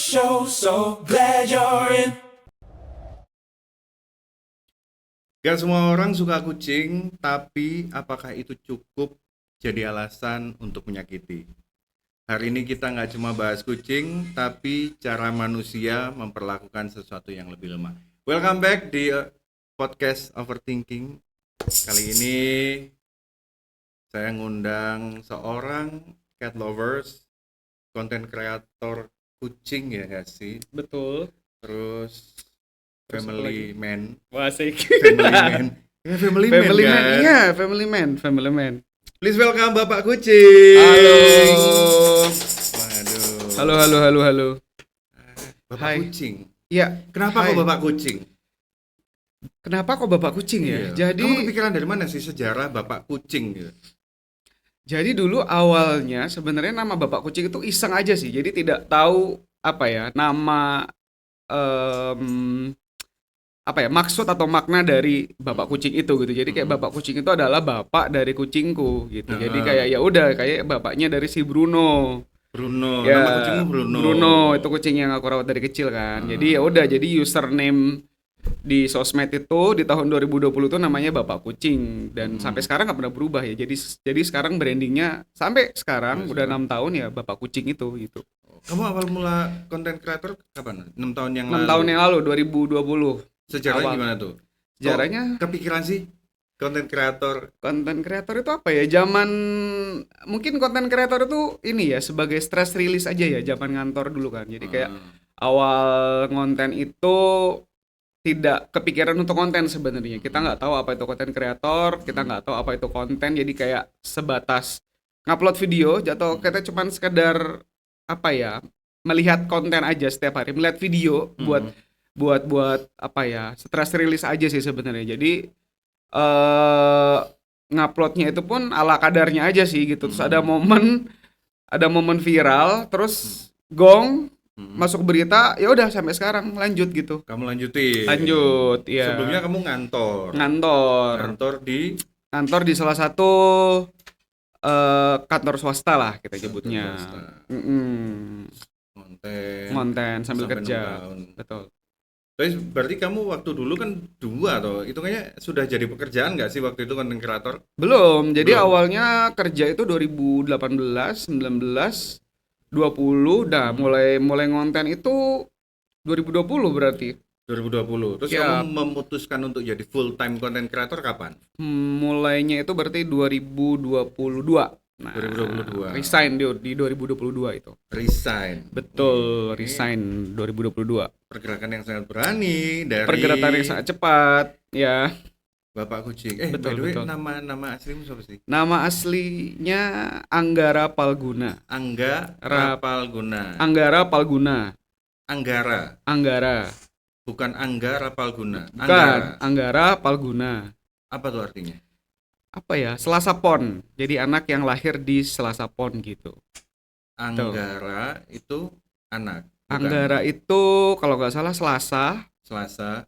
show, so glad you're in. Gak semua orang suka kucing, tapi apakah itu cukup jadi alasan untuk menyakiti? Hari ini kita nggak cuma bahas kucing, tapi cara manusia memperlakukan sesuatu yang lebih lemah. Welcome back di podcast Overthinking. Kali ini saya ngundang seorang cat lovers, content creator kucing ya nggak sih? Betul. Terus Terus apa family lagi? man, Wah, asik. family man, ya, family man Family man, kan? iya, family man. Please welcome Bapak Kucing. Halo. Waduh. Halo. Bapak Hai. Kucing. Iya, Kenapa Hai. kok Bapak Kucing? kenapa kok Bapak Kucing ya? Iya. Jadi Kamu kepikiran dari mana sih sejarah Bapak Kucing gitu? jadi dulu awalnya sebenarnya nama Bapak Kucing itu iseng aja sih. Jadi tidak tahu apa ya, nama maksud atau makna dari Bapak Kucing itu gitu. Jadi kayak Bapak Kucing itu adalah bapak dari kucingku gitu. Jadi kayak ya udah kayak bapaknya dari si Bruno. Bruno. Ya, Nama kucingmu Bruno. Bruno itu kucing yang aku rawat dari kecil kan. Jadi ya udah, jadi username di sosmed itu di tahun 2020 itu namanya Bapak Kucing dan sampai sekarang nggak pernah berubah ya. Jadi sekarang brandingnya sampai sekarang udah 6 tahun ya Bapak Kucing itu gitu. Kamu awal mula konten kreator kapan? 6 tahun yang 6 lalu. tahun yang lalu 2020. Sejarahnya awal. gimana tuh? Sejarahnya Kok kepikiran sih konten kreator? konten kreator itu apa ya? Mungkin konten kreator itu ini ya sebagai stress release aja ya zaman ngantor dulu kan. Jadi kayak awal konten itu tidak kepikiran untuk konten sebenarnya. Kita nggak tahu apa itu konten kreator, kita nggak tahu apa itu konten. Jadi kayak sebatas ngupload video, jatuh kita cuman sekedar apa ya, melihat konten aja setiap hari, melihat video buat apa ya, stress release aja sih sebenarnya. Jadi nguploadnya itu pun ala kadarnya aja sih gitu. Terus ada momen viral, terus gong masuk berita, ya udah sampai sekarang lanjut gitu. Kamu lanjutin. Lanjut, ya. Sebelumnya kamu ngantor. Ngantor Ngantor di salah satu kantor swasta lah kita sebutnya. swasta. Konten Konten sambil sampai kerja. 6 tahun. Betul. Tapi berarti kamu waktu dulu kan 2 toh. Itu kayaknya sudah jadi pekerjaan nggak sih waktu itu konten kreator? Belum. Jadi Belum. awalnya kerja itu 2018, 19, 20. Nah, mulai ngonten itu 2020 berarti. 2020. Terus Ya. kamu memutuskan untuk jadi full time content creator kapan? Mulainya itu berarti 2022. Nah, 2022. resign di 2022 itu. Resign. Betul, Ini resign 2022. pergerakan yang sangat berani dari Pergerakan yang sangat cepat, ya. Bapak Kucing. Betul, By the way, betul. nama aslimu siapa sih? Nama aslinya Anggara Palguna. Angga Rapalguna. Anggara Palguna. Anggara. Bukan Angga Rapalguna. Bukan, Anggara Palguna. Apa tuh artinya? Apa ya? Selasa Pon. Jadi anak yang lahir di Selasa Pon gitu. Anggara itu anak. Bukan Anggara itu kalau nggak salah Selasa, Selasa.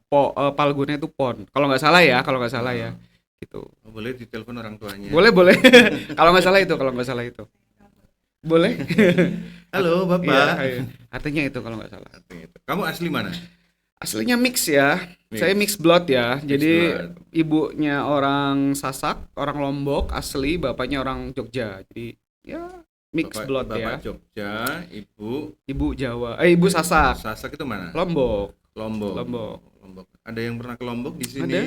Palguna itu Pon. Kalau nggak salah ya, gitu. Oh, boleh ditelepon orang tuanya. Boleh. Kalau nggak salah itu. Boleh? Halo, Bapak. Iya. Artinya itu kalau nggak salah. Artinya itu. Kamu asli mana? Aslinya mix ya. Mix. Saya mix blood ya. Jadi blood. ibunya orang Sasak, orang Lombok asli, bapaknya orang Jogja. Jadi ya mix blood ya. Bapak Jogja, Ibu Jawa. Ibu Sasak. Sasak itu mana? Lombok. Lombok. Ada yang pernah ke Lombok di sini? Ada.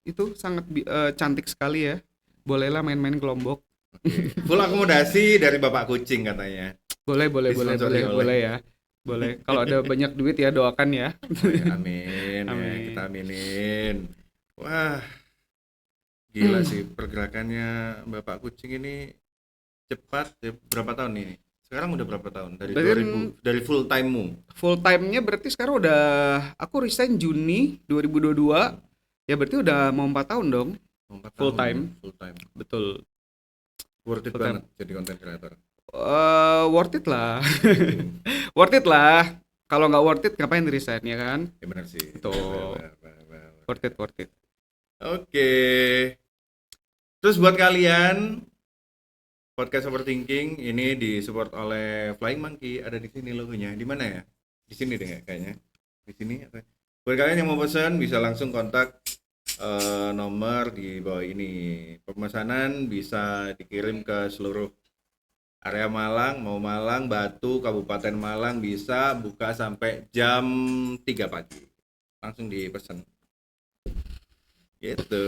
Itu sangat cantik sekali ya. Bolehlah main-main ke Lombok. Oke. Full akomodasi dari Bapak Kucing katanya. Boleh Disponsori oleh. ya. Boleh. Kalau ada banyak duit ya doakan ya. Amin. Ya, Amin. kita aminin. Wah, gila sih pergerakannya Bapak Kucing ini cepat. Ya, berapa tahun ini? Sekarang udah berapa tahun? Dari Dan- 2000, dari full time-mu. Full time-nya berarti sekarang udah, aku resign Juni 2022. Ya berarti udah mau 4 tahun dong. 4 Full tahun. time. Full time. Betul. Worth it Full time. banget jadi content creator. Worth it lah. Worth it lah. Kalau nggak worth it ngapain resign ya kan? Ya benar sih. Betul. Benar. Worth it. Oke. Terus buat kalian podcast Overthinking ini disupport oleh Flying Monkey, ada di sini logonya. Di mana ya? Di sini deh kayaknya. Di sini. Buat kalian yang mau pesan bisa langsung kontak nomor di bawah ini. Pemesanan bisa dikirim ke seluruh area Malang, mau Malang, Batu, Kabupaten Malang bisa buka sampai jam 3 pagi. Langsung dipesan. Gitu.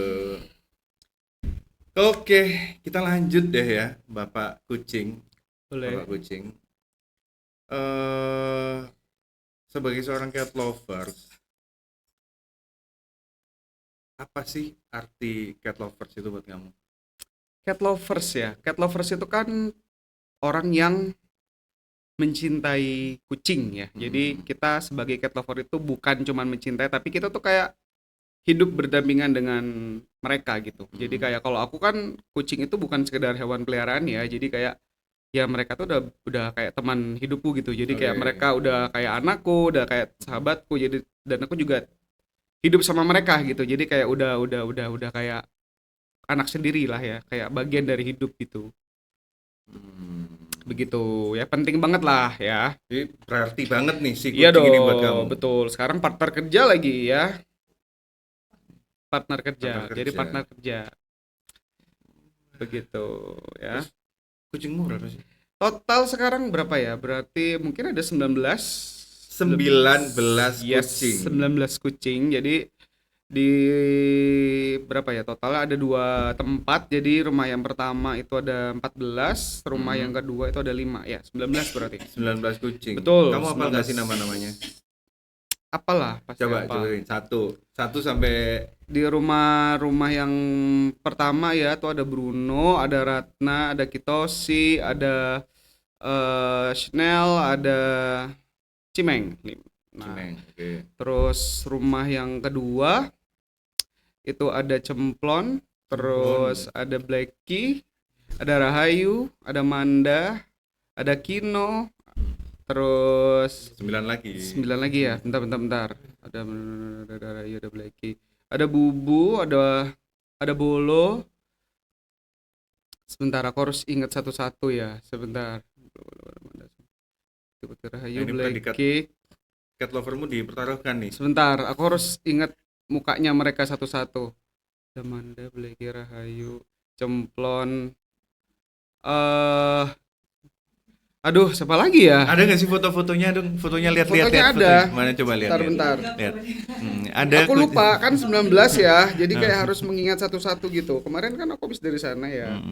Oke, kita lanjut deh ya, Bapak Kucing. Boleh. Bapak Kucing. Sebagai seorang cat lovers, apa sih arti cat lovers itu buat kamu? Cat lovers ya. Cat lovers itu kan orang yang mencintai kucing ya. Jadi kita sebagai cat lover itu bukan cuma mencintai, tapi kita tuh kayak hidup berdampingan dengan mereka gitu. Jadi kayak kalau aku kan kucing itu bukan sekedar hewan peliharaan ya. Jadi kayak ya mereka tuh udah kayak teman hidupku gitu. Jadi kayak Oke. mereka udah kayak anakku, udah kayak sahabatku. Jadi dan aku juga hidup sama mereka gitu. Jadi kayak udah kayak anak sendiri lah ya, kayak bagian dari hidup gitu. Begitu ya, penting banget lah ya. Jadi berarti banget nih si Iya kucing dong, ini buat kamu. betul. Sekarang partner kerja lagi ya. Partner kerja. Partner Jadi kerja. partner kerja. Begitu ya. Kucingmu berapa sih? Total sekarang berapa ya? Berarti mungkin ada 19 19 kucing. 19 kucing. Jadi di berapa ya? Totalnya ada 2 tempat. Jadi rumah yang pertama itu ada 14, rumah yang kedua itu ada 5 ya. 19 berarti. 19 kucing. Betul, Kamu apa 19. nggak sih nama-namanya? Apalah pasti Coba apa. cobain satu sampai Di rumah yang pertama ya tuh ada Bruno, ada Ratna, ada Kitosi, ada Chanel, ada Cimeng. Nah, Cimeng. Oke. terus rumah yang kedua itu ada Cemplon, terus ada Blacky, ada Rahayu, ada Manda, ada Kino, terus 9 lagi. 9 lagi ya. Bentar. Ada Rahayu, ada Blacky, ada Bubu, ada Bolo. Sebentar, aku harus ingat satu-satu ya. Sebentar. Rahayu, Ini predikat Blacky. cat lovermu dipertaruhkan nih. Sebentar, aku harus ingat mukanya mereka satu-satu. Ada Manda, Blacky, Rahayu, Cemplon. Aduh, siapa lagi ya? Ada nggak sih foto-fotonya dong? Fotonya lihat-lihat. Fotonya lihat ada. fotonya. Mana coba lihat. Bentar. Lihat. Ada Aku lupa kan 19 ya. Jadi kayak harus mengingat satu-satu gitu. Kemarin kan aku habis dari sana ya.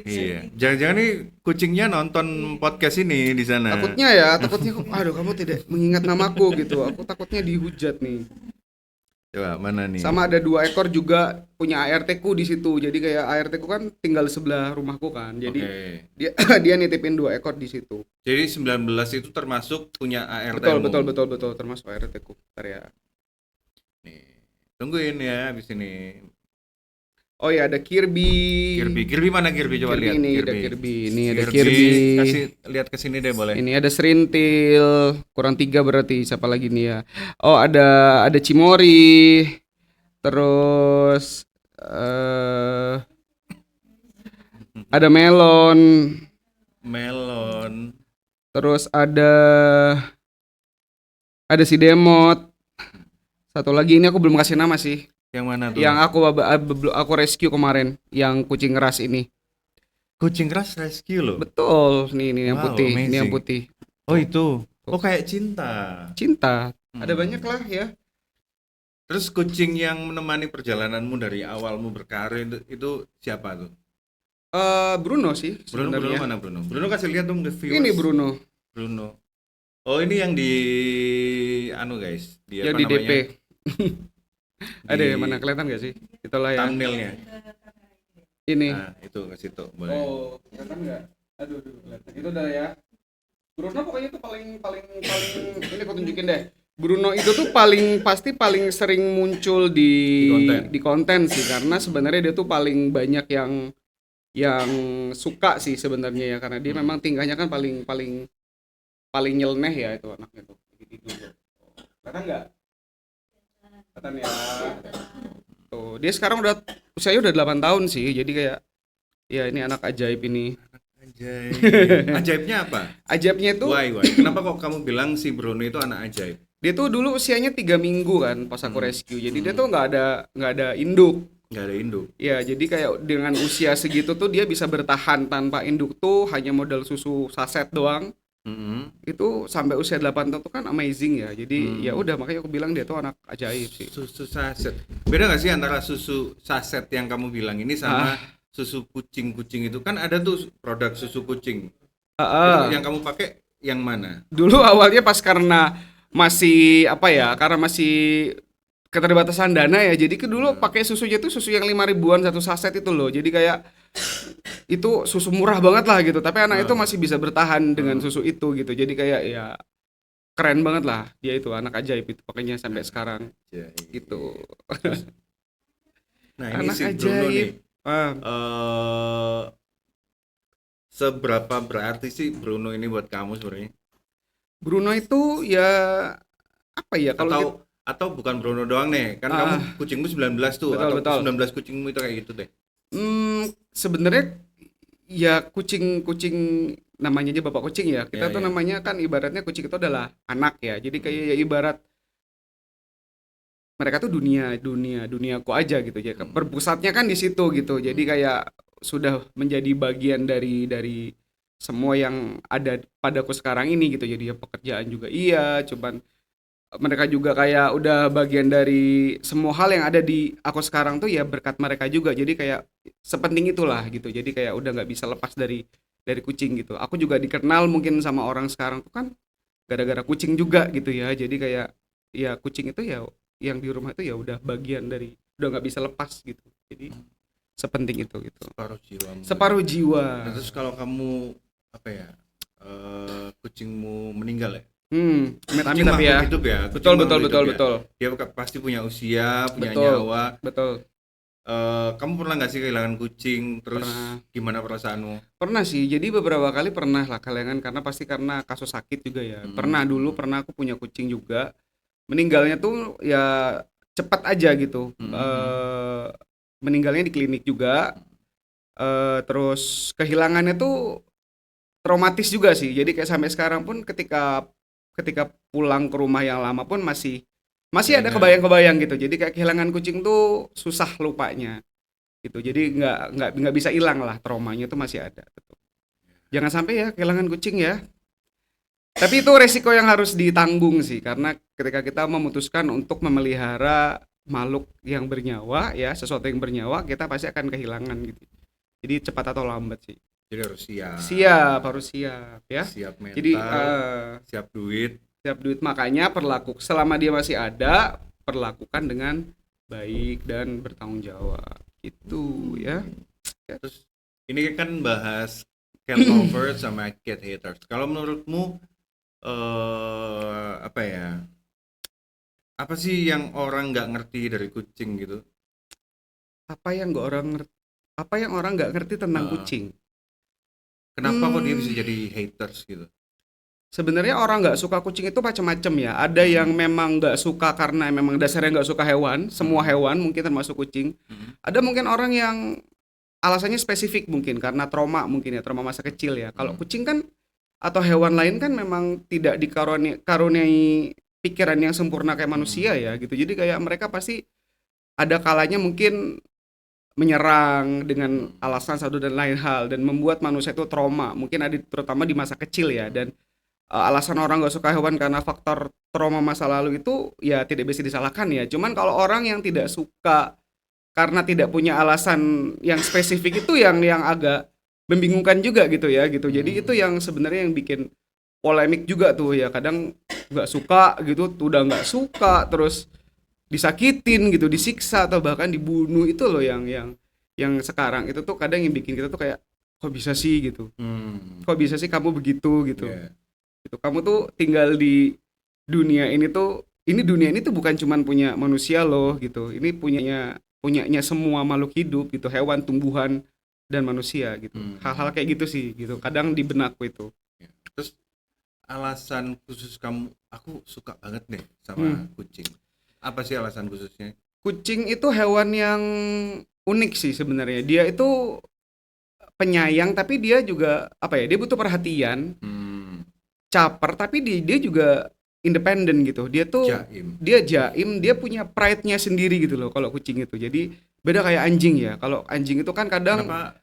Iya. Jangan-jangan nih kucingnya nonton podcast ini di sana. Takutnya aduh kamu tidak mengingat namaku gitu. Aku takutnya dihujat nih. Coba mana nih? Sama ada 2 ekor juga punya ART-ku di situ. Jadi kayak ART-ku kan tinggal di sebelah rumahku kan. Jadi Oke. dia nitipin 2 ekor di situ. Jadi 19 itu termasuk punya ART. Betul termasuk ART-ku. Bentar ya. Nih. Tungguin ya habis ini. Oh ya, ada Kirby. Kirby mana Kirby, coba Kirby lihat. ini, ada Kirby. Ini ada Kirby. Kasih lihat ke sini deh boleh. Ini ada Serintil, kurang 3 berarti. Siapa lagi nih ya? Oh, ada Cimori. Terus ada Melon. Terus ada si Demot. Satu lagi ini aku belum kasih nama sih. Yang mana tuh? Yang aku rescue kemarin, yang kucing ras ini. Kucing ras rescue loh. Betul, nih yang Wow, putih, amazing. ini yang putih. Oh itu. Oh kayak cinta. Cinta. Ada banyak lah ya. Terus kucing yang menemani perjalananmu dari awalmu berkarir itu siapa tuh? Bruno sih Bruno sebenarnya. mana Bruno? Bruno kasih lihat dong ke viewers. Ini Bruno. Oh ini yang di guys. Yang di DP. Ada yang mana kelihatan gak sih? Itulah ya. Thumbnailnya. Ini. Nah itu ke situ boleh. Oh, kelihatan nggak? Aduh, kelihatan. Itu udah ya. Bruno pokoknya tuh paling ini aku tunjukin deh. Bruno itu tuh paling sering muncul di konten sih, karena sebenarnya dia tuh paling banyak yang suka sih sebenarnya ya, karena dia memang tingkahnya kan paling nyeleneh ya itu anaknya tuh. Gitu. Kelihatan nggak? Kelihatan ya. Tuh, dia sekarang usianya udah 8 tahun sih. Jadi kayak ya ini anak ajaib ini. Ajaib. Ajaibnya apa? Ajaibnya itu Why? Kenapa kok kamu bilang si Bruno itu anak ajaib? dia tuh dulu usianya 3 minggu kan pas aku rescue. Jadi dia tuh nggak ada induk. Nggak ada induk. Ya, jadi kayak dengan usia segitu tuh dia bisa bertahan tanpa induk tuh hanya modal susu saset doang. Mm-mm. Itu sampai usia 8 tahun tuh kan amazing ya. Jadi ya udah makanya aku bilang dia tuh anak ajaib sih. Susu saset. Beda nggak sih antara susu saset yang kamu bilang ini sama susu kucing-kucing itu? Kan ada tuh produk susu kucing. Itu yang kamu pakai yang mana? Dulu awalnya pas karena masih apa ya? Karena masih keterbatasan dana ya. Jadi dulu pakai susunya tuh susu yang 5 ribuan satu saset itu loh. Jadi kayak itu susu murah banget lah gitu. Tapi anak itu masih bisa bertahan dengan susu itu gitu. Jadi kayak ya keren banget lah dia itu anak ajaib itu pakainya sampai sekarang gitu. Nah, ini Anak si Bruno ajaib. nih. Seberapa berarti sih Bruno ini buat kamu sebenarnya? Bruno itu ya apa ya kalau Atau bukan Bruno doang nih, kan kamu kucingmu 19 tuh, betul, atau betul. 19 kucingmu itu kayak gitu deh. Sebenarnya ya kucing namanya aja bapak kucing ya. Kita Ya, tuh ya. namanya kan ibaratnya kucing itu adalah anak ya. Jadi kayak ya ibarat mereka tuh duniaku aja gitu ya. Berpusatnya kan di situ gitu. Jadi kayak sudah menjadi bagian dari semua yang ada padaku sekarang ini gitu. Jadi ya pekerjaan juga iya, cuman mereka juga kayak udah bagian dari semua hal yang ada di aku sekarang tuh ya berkat mereka juga. Jadi kayak sepenting itulah gitu. Jadi kayak udah nggak bisa lepas dari kucing gitu. Aku juga dikenal mungkin sama orang sekarang tuh kan gara-gara kucing juga gitu ya. Jadi kayak ya kucing itu ya yang di rumah itu ya udah bagian dari udah nggak bisa lepas gitu. Jadi sepenting itu gitu. Separuh jiwamu. Separuh jiwa. Nah, terus kalau kamu apa ya? Kucingmu meninggal ya? Amit-amit Kucing tapi ya. makhluk hidup ya. Betul, Kucing betul, makhluk betul, hidup ya. betul. Dia pasti punya usia, punya Betul. nyawa. Betul. Kamu pernah nggak sih kehilangan kucing? Terus Pernah. gimana perasaanmu? Pernah sih, jadi beberapa kali pernah lah kehilangan karena pasti karena kasus sakit juga ya. Pernah aku punya kucing juga. Meninggalnya tuh ya cepat aja gitu. Meninggalnya di klinik juga. Terus kehilangannya tuh traumatis juga sih. Jadi kayak sampai sekarang pun ketika pulang ke rumah yang lama pun masih ada kebayang-kebayang gitu. Jadi kayak kehilangan kucing tuh susah lupanya gitu. Jadi nggak bisa hilang lah, traumanya tuh masih ada. Jangan sampai ya kehilangan kucing ya. Tapi itu resiko yang harus ditanggung sih, karena ketika kita memutuskan untuk memelihara makhluk yang bernyawa ya, sesuatu yang bernyawa, kita pasti akan kehilangan gitu. Jadi cepat atau lambat sih. Jadi harus siap. Harus siap ya. Siap mental, Jadi siap duit. Makanya selama dia masih ada, perlakukan dengan baik dan bertanggung jawab gitu ya. Terus ini kan bahas cat lovers sama cat haters. Kalau menurutmu apa ya? Apa sih yang orang nggak ngerti dari kucing gitu? Apa yang orang nggak ngerti tentang kucing? Kenapa kok dia bisa jadi haters gitu? Sebenarnya orang nggak suka kucing itu macam-macam ya. Ada yang memang nggak suka karena memang dasarnya nggak suka hewan, semua hewan mungkin termasuk kucing. Ada mungkin orang yang alasannya spesifik mungkin karena trauma masa kecil ya. Kalau kucing kan atau hewan lain kan memang tidak dikaruniai pikiran yang sempurna kayak manusia ya gitu. Jadi kayak mereka pasti ada kalanya mungkin menyerang dengan alasan satu dan lain hal dan membuat manusia itu trauma. Mungkin ada terutama di masa kecil ya, dan alasan orang nggak suka hewan karena faktor trauma masa lalu itu ya tidak bisa disalahkan ya. Cuman kalau orang yang tidak suka karena tidak punya alasan yang spesifik itu yang agak membingungkan juga gitu ya gitu. Jadi itu yang sebenarnya yang bikin polemik juga tuh ya. Kadang nggak suka gitu, udah nggak suka terus disakitin gitu, disiksa atau bahkan dibunuh, itu loh yang sekarang itu tuh kadang yang bikin kita tuh kayak kok bisa sih gitu. Kok bisa sih kamu begitu gitu. Yeah. Gitu. Kamu tuh tinggal di dunia ini tuh, dunia ini tuh bukan cuman punya manusia loh gitu. Ini punyanya semua makhluk hidup gitu, hewan, tumbuhan dan manusia gitu. Hal-hal kayak gitu sih gitu. Kadang di benakku itu. Terus alasan khusus kamu, aku suka banget deh sama kucing. Apa sih alasan khususnya? Kucing itu hewan yang unik sih sebenarnya. Dia itu penyayang tapi dia juga apa ya? Dia butuh perhatian, caper tapi dia juga independen gitu. Dia tuh Jaim. dia jaim, dia punya pride-nya sendiri gitu loh kalau kucing itu. Jadi beda kayak anjing ya. Kalau anjing itu kan kadang Kenapa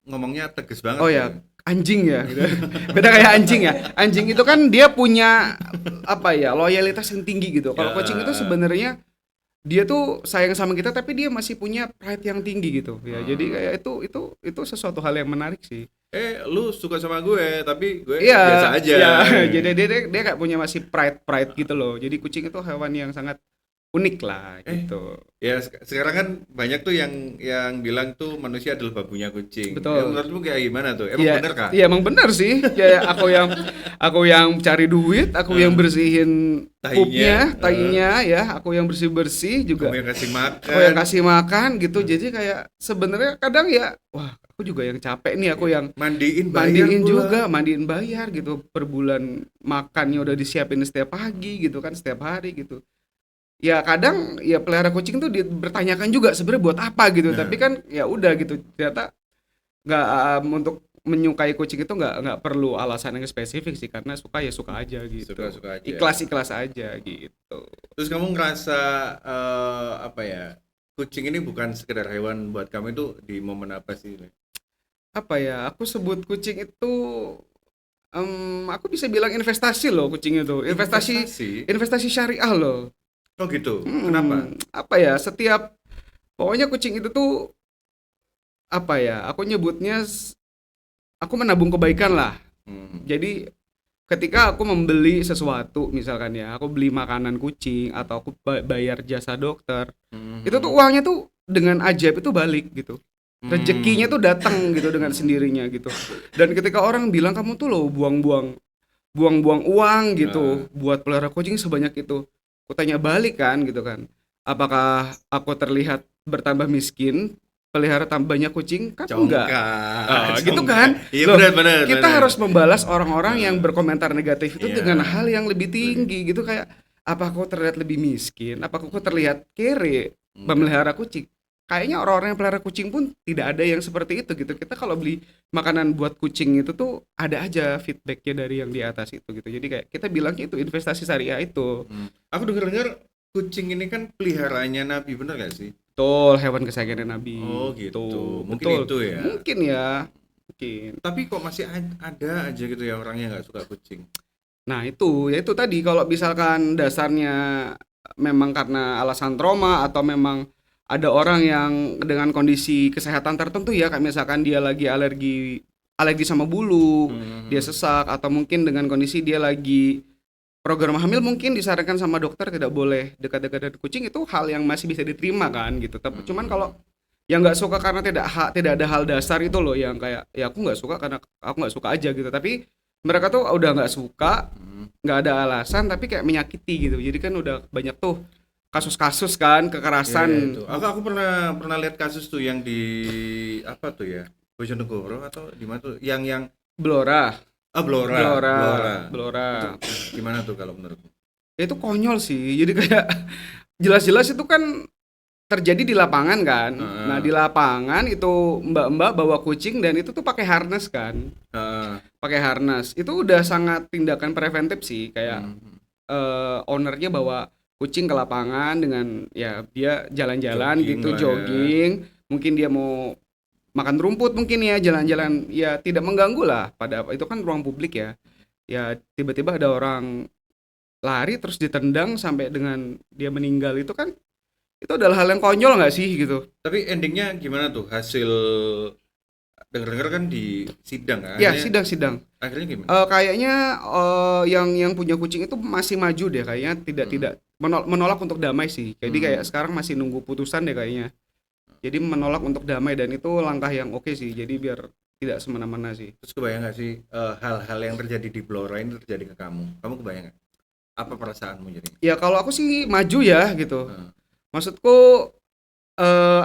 ngomongnya tegas banget oh ya, anjing ya gitu. Beda kayak anjing ya. Anjing itu kan dia punya apa ya? Loyalitas yang tinggi gitu. Kalau kucing itu sebenarnya dia tuh sayang sama kita tapi dia masih punya pride yang tinggi gitu. Ya, jadi kayak itu sesuatu hal yang menarik sih. Lu suka sama gue, tapi gue Iya, biasa aja. iya. Jadi dia kayak punya masih pride gitu loh. Jadi kucing itu hewan yang sangat unik lah gitu. Ya sekarang kan banyak tuh yang bilang tuh manusia adalah babunya kucing. Betul. Ya, menurutmu kayak gimana tuh? Emang Iya, bener kah? iya emang bener sih. Ya aku yang cari duit, aku yang bersihin pupnya, tainya ya, aku yang bersih juga. Kamu yang kasih makan. Aku yang kasih makan gitu. Jadi kayak sebenarnya kadang ya, wah aku juga yang capek nih, aku yang mandiin bayar mandiin pula. juga, mandiin bayar gitu. Per bulan makannya udah disiapin setiap pagi gitu kan, setiap hari gitu. Ya kadang ya pelihara kucing tuh dipertanyakan juga sebenarnya buat apa gitu. Tapi kan ya udah gitu. Ternyata nggak untuk menyukai kucing itu nggak perlu alasan yang spesifik sih, karena suka ya suka aja gitu. Suka-suka aja. Ikhlas aja gitu. Terus kamu ngerasa apa ya? Kucing ini bukan sekedar hewan buat kamu itu di momen apa sih? Apa ya? Aku sebut kucing itu aku bisa bilang investasi loh kucing itu. Investasi syariah loh. Oh gitu. Kenapa? Apa ya? Pokoknya kucing itu tuh apa ya? Aku nyebutnya aku menabung kebaikan lah. Jadi ketika aku membeli sesuatu, misalkan ya, aku beli makanan kucing atau aku bayar jasa dokter, itu tuh uangnya tuh dengan ajaib itu balik gitu. Rezekinya tuh datang gitu dengan sendirinya gitu. Dan ketika orang bilang kamu tuh loh buang-buang uang gitu buat pelihara kucing sebanyak itu, aku tanya balik kan gitu kan. Apakah aku terlihat bertambah miskin pelihara banyak kucing? Kan enggak. Gitu kan. Iya Loh, benar. kita harus membalas orang-orang yang berkomentar negatif itu dengan hal yang lebih tinggi gitu, kayak apa aku terlihat lebih miskin? Apa aku terlihat kere memelihara kucing? Kayaknya orang-orang yang pelihara kucing pun tidak ada yang seperti itu gitu. Kita kalau beli makanan buat kucing itu tuh ada aja feedbacknya dari yang di atas itu gitu. Jadi kayak kita bilangnya itu investasi syariah itu. Aku dengar kucing ini kan peliharaannya Nabi, bener gak sih? Betul, hewan kesayangan Nabi. Oh gitu. Mungkin Betul. itu ya. Mungkin ya. Mungkin. Tapi kok masih ada aja gitu ya orang yang nggak suka kucing. Nah itu tadi kalau misalkan dasarnya memang karena alasan trauma atau memang ada orang yang dengan kondisi kesehatan tertentu ya, kayak misalkan dia lagi alergi sama bulu, dia sesak, atau mungkin dengan kondisi dia lagi program hamil, mungkin disarankan sama dokter tidak boleh dekat-dekat dengan kucing, itu hal yang masih bisa diterima kan gitu. Tapi cuman kalau yang nggak suka karena tidak ada hal dasar itu loh, yang kayak ya aku nggak suka karena aku nggak suka aja gitu, tapi mereka tuh udah nggak suka, nggak ada alasan tapi kayak menyakiti gitu. Jadi kan udah banyak tuh kasus-kasus kan kekerasan. Itu. Aku pernah lihat kasus tuh yang di apa tuh ya, Bojonegoro atau di mana tuh yang Blora. Blora. Itu gimana tuh kalau menurutmu? Itu konyol sih. Jadi kayak jelas-jelas itu kan terjadi di lapangan kan. Nah di lapangan itu mbak-mbak bawa kucing dan itu tuh pakai harness kan. Pakai harness itu udah sangat tindakan preventif sih, kayak ownernya bawa kucing ke lapangan dengan ya dia jalan-jalan gitu, jogging, mungkin dia mau makan rumput mungkin ya, jalan-jalan ya tidak mengganggu lah, pada itu kan ruang publik ya. Ya tiba-tiba ada orang lari terus ditendang sampai dengan dia meninggal, itu kan itu adalah hal yang konyol nggak sih gitu. Tapi endingnya gimana tuh hasil? Dengar-dengar kan di sidang kan? Ya sidang. Akhirnya gimana? Kayaknya yang punya kucing itu masih maju deh kayaknya, tidak menolak untuk damai sih. Jadi kayak sekarang masih nunggu putusan deh kayaknya. Jadi menolak untuk damai dan itu langkah yang oke sih. Jadi biar tidak semena-mena sih. Terus kebayang gak sih hal-hal yang terjadi di Blora ini terjadi ke kamu? Kamu kebayang gak? Apa perasaanmu jadi? Ya kalau aku sih maju ya gitu. Maksudku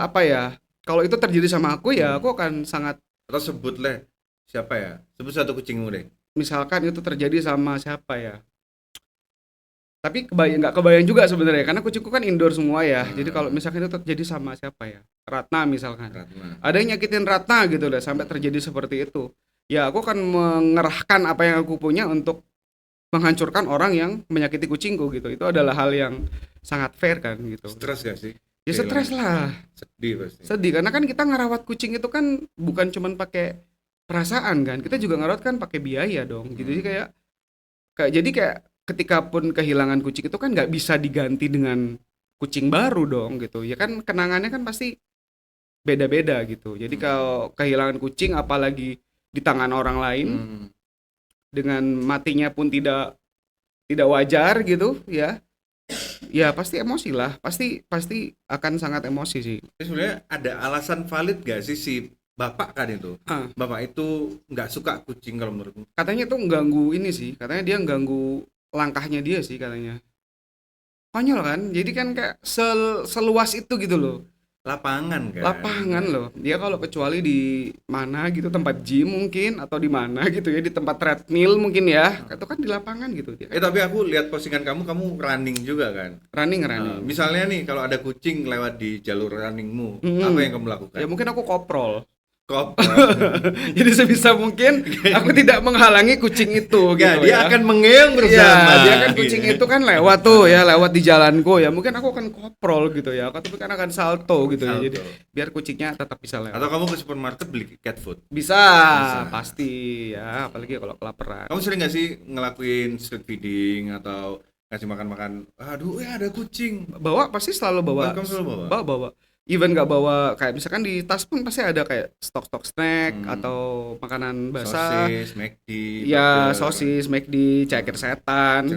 apa ya? Kalau itu terjadi sama aku ya aku akan sangat. Atau sebutlah siapa ya? Sebut satu kucingmu deh. Misalkan itu terjadi sama siapa ya? Tapi nggak kebayang juga sebenarnya karena kucingku kan indoor semua ya. Jadi kalau misalkan itu terjadi sama siapa ya? Ratna misalkan. Ratna. Ada yang nyakitin Ratna gitu lah sampai terjadi seperti itu. Ya aku akan mengerahkan apa yang aku punya untuk menghancurkan orang yang menyakiti kucingku gitu. Itu adalah hal yang sangat fair kan gitu. Stres gak sih? Ya stres lah. Sedih pasti. Sedih karena kan kita ngerawat kucing itu kan bukan cuman pakai perasaan kan. Kita juga ngerawat kan pakai biaya dong. Gitu jadi kayak ketika pun kehilangan kucing itu kan nggak bisa diganti dengan kucing baru dong gitu. Ya kan kenangannya kan pasti beda-beda gitu. Jadi kalau kehilangan kucing apalagi di tangan orang lain dengan matinya pun tidak wajar gitu ya. Ya pasti emosi lah. Pasti akan sangat emosi sih. Jadi sebenarnya ada alasan valid gak sih si bapak kan itu? Bapak itu nggak suka kucing kalau menurutmu? Katanya tuh ganggu ini sih. Katanya dia ganggu langkahnya dia sih katanya. Konyol kan? Jadi kan kayak seluas itu gitu loh. Lapangan kan? Lapangan loh. Dia kalau kecuali di mana gitu tempat gym mungkin atau di mana gitu ya di tempat treadmill mungkin ya. Itu kan di lapangan gitu dia. Tapi aku lihat postingan kamu running juga kan? Running. Misalnya nih kalau ada kucing lewat di jalur runningmu, apa yang kamu lakukan? Ya mungkin aku koprol. Jadi sebisa mungkin aku tidak menghalangi kucing itu gitu ya, dia ya. akan mengeong bersama. Ya, dia kan kucing itu kan lewat tuh ya, lewat di jalanku ya. Mungkin aku akan koprol gitu ya. Aku kan akan salto gitu ya. Jadi biar kucingnya tetap bisa lewat. Atau kamu ke supermarket beli cat food? Bisa. Pasti ya, apalagi kalau kelaparan. Kamu sering gak sih ngelakuin street feeding atau ngasih makan-makan? Aduh, ada kucing. Pasti selalu bawa. Kamu selalu bawa. Even nggak bawa kayak misalkan di tas pun pasti ada kayak stok snack atau makanan basah. Sosis, McD. Ya, sosis, McD, ceker setan.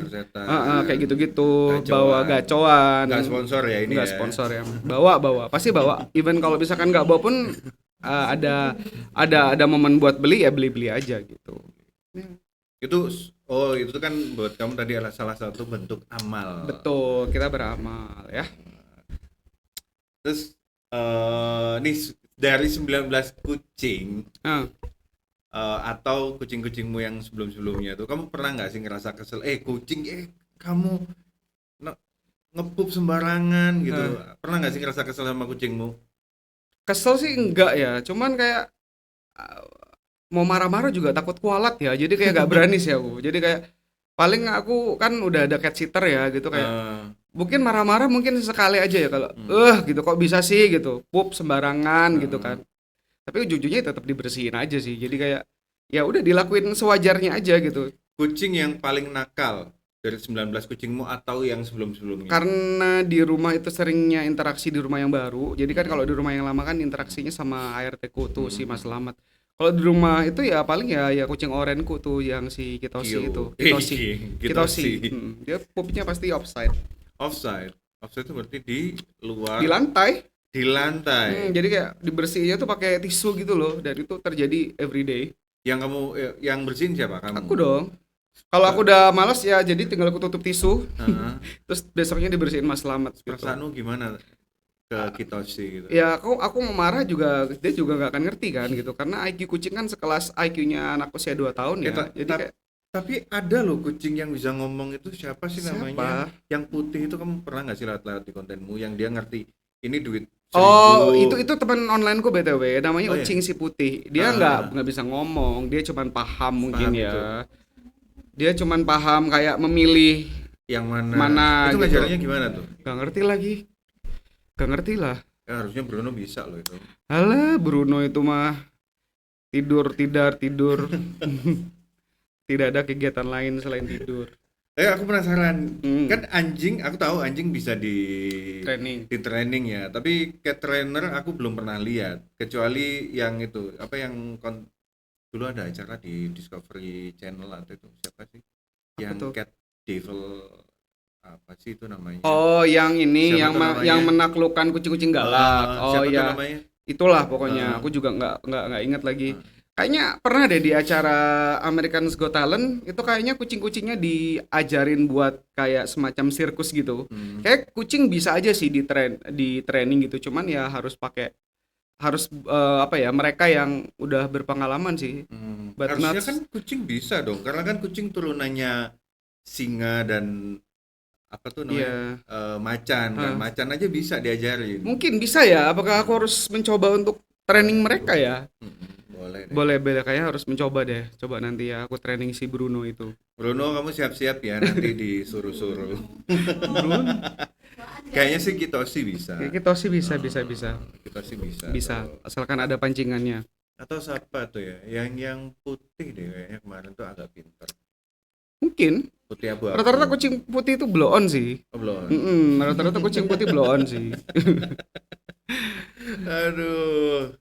Kayak gitu-gitu. Bawa gacoan. Nggak sponsor ya ini. Nggak sponsor ya. Bawa. Pasti bawa. Even kalau misalkan nggak bawa pun ada momen buat beli ya beli aja gitu. Itu kan buat kamu tadi adalah salah satu bentuk amal. Betul, kita beramal ya. Terus nih dari 19 kucing atau kucing-kucingmu yang sebelum-sebelumnya tuh kamu pernah nggak sih ngerasa kesel kucing kamu ngepup sembarangan gitu? Pernah nggak sih ngerasa kesel sama kucingmu? Kesel sih enggak ya, cuman kayak mau marah-marah juga takut kualat ya, jadi kayak gak berani sih aku. Jadi kayak paling aku kan udah ada cat sitter ya gitu kayak mungkin marah-marah mungkin sekali aja ya kalau gitu kok bisa sih gitu pup sembarangan gitu kan, tapi ujung-ujungnya tetap dibersihin aja sih. Jadi kayak ya udah dilakuin sewajarnya aja gitu. Kucing yang paling nakal dari 19 kucingmu atau yang sebelum-sebelumnya? Karena di rumah itu seringnya interaksi di rumah yang baru, jadi kan kalau di rumah yang lama kan interaksinya sama ART-ku tuh si Mas Slamet. Kalau di rumah itu ya paling ya kucing orenku tuh yang si Kitosi itu. Kitosi. Dia pupnya pasti offside itu berarti di luar. Di lantai. Jadi kayak dibersihinnya tuh pakai tisu gitu loh, dan itu terjadi everyday. Yang bersihin siapa? Kamu? Aku dong. Kalau aku udah malas ya jadi tinggal aku tutup tisu. Terus besoknya dibersihin Mas Slamet gitu. Perasaanmu gimana ke Kitoshi gitu? Ya aku mau marah juga dia juga nggak akan ngerti kan gitu, karena IQ kucing kan sekelas IQ-nya anak usia 2 tahun ya. Jadi kayak tapi ada loh kucing yang bisa ngomong itu siapa sih namanya? Yang putih itu kamu pernah nggak sih lewat di kontenmu yang dia ngerti ini duit 1.000? Itu teman onlineku BTW namanya Ucing si putih. Dia nggak bisa ngomong, dia cuman paham mungkin ya. Itu. Dia cuman paham kayak memilih yang mana itu gitu. Ngajarinnya gimana tuh? Gak ngerti lah. Ya, harusnya Bruno bisa loh itu. Alah, Bruno itu mah tidur tidak ada kegiatan lain selain tidur. Aku penasaran. Kan anjing, aku tahu anjing bisa di training ya, tapi cat trainer aku belum pernah lihat kecuali yang itu dulu ada acara di Discovery Channel atau itu siapa sih? Yang cat devil apa sih itu namanya? Yang ini yang menaklukkan kucing-kucing galak. Siapa ya. Namanya? Itulah pokoknya. Aku juga nggak ingat lagi. Kayaknya pernah deh di acara American's Got Talent itu kayaknya kucing-kucingnya diajarin buat kayak semacam sirkus gitu. Kayak kucing bisa aja sih di training gitu. Cuman ya harus mereka yang udah berpengalaman sih. Harusnya kan kucing bisa dong, karena kan kucing turunannya singa dan apa tuh Iya. namanya? Macan kan. Macan aja bisa diajarin. Mungkin bisa ya, apakah aku harus mencoba untuk training mereka ya? Boleh deh. Boleh, kayaknya harus mencoba deh. Coba nanti ya aku training si Bruno itu. Bruno, kamu siap-siap ya nanti disuruh-suruh. Bruno, Kayaknya sih Kitoshi bisa. kita sih bisa. Kitoshi bisa. Bisa, asalkan ada pancingannya. Atau siapa tuh ya? Yang putih deh kayaknya kemarin tuh agak pinter. Mungkin Putih abu-abu. rata-rata kucing putih itu blow on sih. Oh, belum. Rata-rata kucing putih blow on sih. Aduh.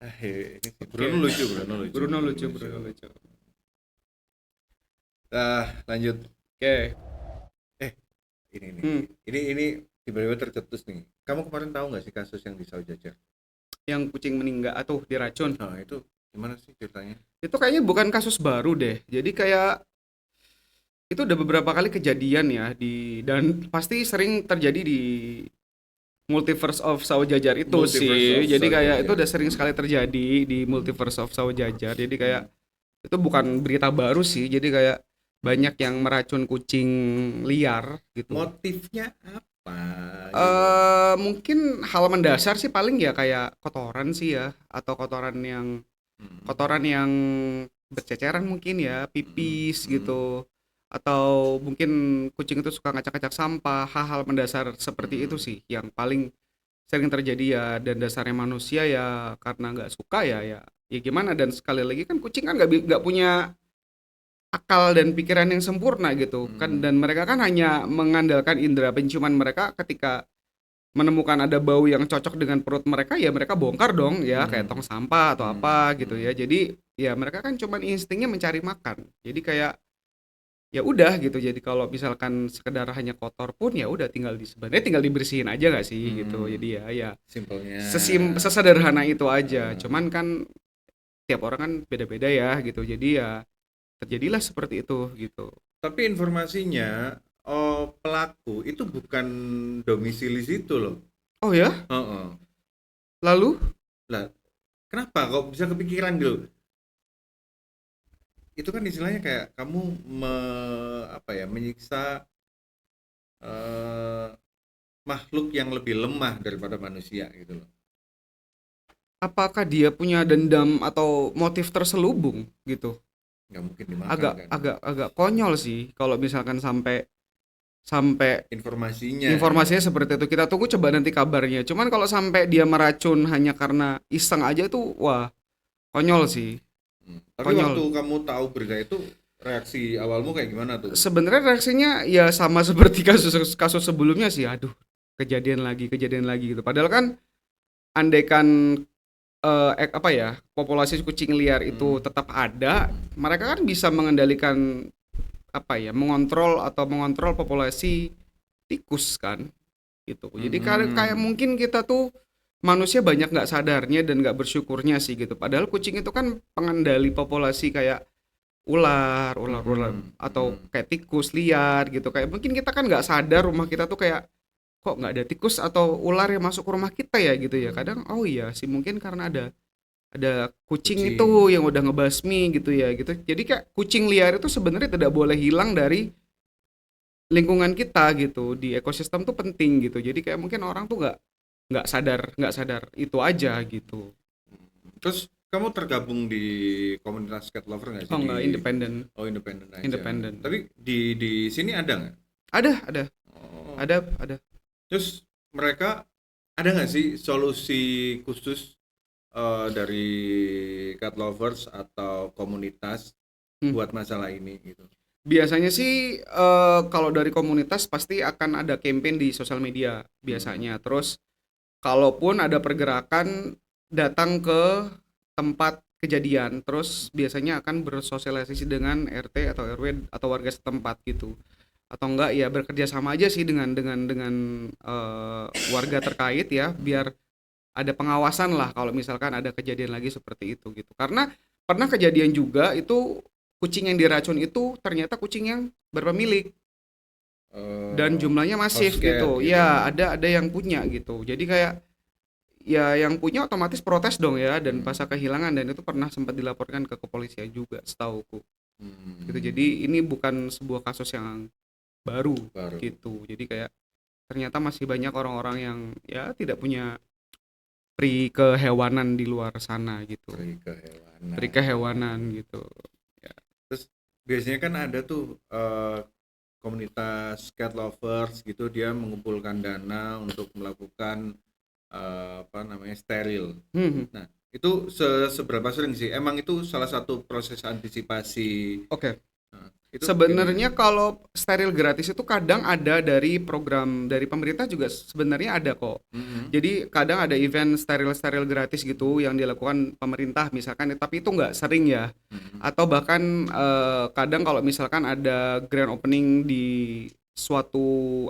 Ini sih. Bruno lucu. Bruno lucu. Lanjut. Oke. Ini tiba-tiba tercetus nih. Kamu kemarin tahu nggak sih kasus yang di Saujajar? Yang kucing meninggal atau diracun. Nah, itu gimana sih ceritanya? Itu kayaknya bukan kasus baru deh. Jadi kayak itu udah beberapa kali kejadian ya dan pasti sering terjadi di Multiverse of Saujajar itu Multiverse sih. of Jadi kayak Saujajar. itu udah sering sekali terjadi di Multiverse of Saujajar. Jadi kayak itu bukan berita baru sih. Jadi kayak banyak yang meracun kucing liar gitu. Motifnya apa? Mungkin hal mendasar sih paling ya kayak kotoran sih ya, atau kotoran yang berceceran mungkin ya, pipis gitu, atau mungkin kucing itu suka ngacak-ngacak sampah. Hal-hal mendasar seperti itu sih yang paling sering terjadi ya, dan dasarnya manusia ya karena nggak suka ya gimana. Dan sekali lagi kan kucing kan nggak punya akal dan pikiran yang sempurna gitu kan, dan mereka kan hanya mengandalkan indera penciuman mereka. Ketika menemukan ada bau yang cocok dengan perut mereka ya mereka bongkar dong ya, kayak tong sampah atau apa gitu ya. Jadi ya mereka kan cuman instingnya mencari makan. Jadi kayak ya udah gitu. Jadi kalau misalkan sekedar hanya kotor pun ya udah sebenarnya tinggal dibersihin aja nggak sih gitu. Jadi ya Simpelnya. sesederhana itu aja. Cuman kan tiap orang kan beda-beda ya gitu. Jadi ya terjadilah seperti itu gitu. Tapi informasinya pelaku itu bukan domisili situ loh. Oh ya? Heeh. Lalu Lah, kenapa kok bisa kepikiran gitu? Itu kan istilahnya kayak kamu menyiksa makhluk yang lebih lemah daripada manusia gitu loh. apakah dia punya dendam atau motif terselubung gitu? Nggak mungkin dimakan Agak kan. agak konyol sih kalau misalkan sampai Informasinya seperti itu. Kita tunggu coba nanti kabarnya. Cuman kalau sampai dia meracun hanya karena iseng aja itu wah konyol sih. Tapi Konyol. waktu kamu tahu berita itu reaksi awalmu kayak gimana tuh? Sebenarnya reaksinya ya sama seperti kasus sebelumnya sih. Aduh, kejadian lagi gitu. Padahal kan andaikan populasi kucing liar itu tetap ada, mereka kan bisa mengendalikan mengontrol populasi tikus kan gitu. Jadi kayak mungkin kita tuh manusia banyak nggak sadarnya dan nggak bersyukurnya sih gitu. Padahal kucing itu kan pengendali populasi kayak ular atau kayak tikus liar gitu. Kayak mungkin kita kan nggak sadar rumah kita tuh kayak kok nggak ada tikus atau ular yang masuk ke rumah kita ya gitu ya. Kadang oh iya sih mungkin karena ada kucing itu yang udah ngebasmi gitu ya gitu. Jadi kayak kucing liar itu sebenarnya tidak boleh hilang dari lingkungan kita gitu. Di ekosistem tuh penting gitu. Jadi kayak mungkin orang tuh nggak sadar itu aja gitu. Terus kamu tergabung di komunitas cat lover nggak sih? Oh nggak, independen. Oh, independen aja. Independen. Tapi di sini ada nggak? Ada. Oh. Ada. Terus mereka ada nggak sih solusi khusus dari cat lovers atau komunitas buat masalah ini gitu? Biasanya sih kalau dari komunitas pasti akan ada campaign di sosial media biasanya. Terus kalaupun ada pergerakan datang ke tempat kejadian, terus biasanya akan bersosialisasi dengan RT atau RW atau warga setempat gitu. Atau enggak ya bekerja sama aja sih dengan warga terkait ya, biar ada pengawasan lah kalau misalkan ada kejadian lagi seperti itu gitu. Karena pernah kejadian juga itu kucing yang diracun itu ternyata kucing yang berpemilik dan jumlahnya masif gitu. Ya ada yang punya gitu. Jadi kayak ya yang punya otomatis protes dong ya, dan pasca kehilangan, dan itu pernah sempat dilaporkan ke kepolisian juga setauku. Gitu. Jadi ini bukan sebuah kasus yang baru Baru. gitu. Jadi kayak ternyata masih banyak orang-orang yang ya tidak punya pri kehewanan di luar sana gitu. Peri kehewanan. Pri kehewanan gitu. Terus biasanya kan ada tuh komunitas cat lovers gitu, dia mengumpulkan dana untuk melakukan steril. Nah, itu seberapa sering sih? Emang itu salah satu proses antisipasi. Oke. Nah, itu Sebenarnya kalau steril gratis itu kadang ada dari program dari pemerintah juga sebenarnya ada kok. Jadi kadang ada event steril gratis gitu yang dilakukan pemerintah misalkan, tapi itu nggak sering ya. Atau bahkan kadang kalau misalkan ada grand opening di suatu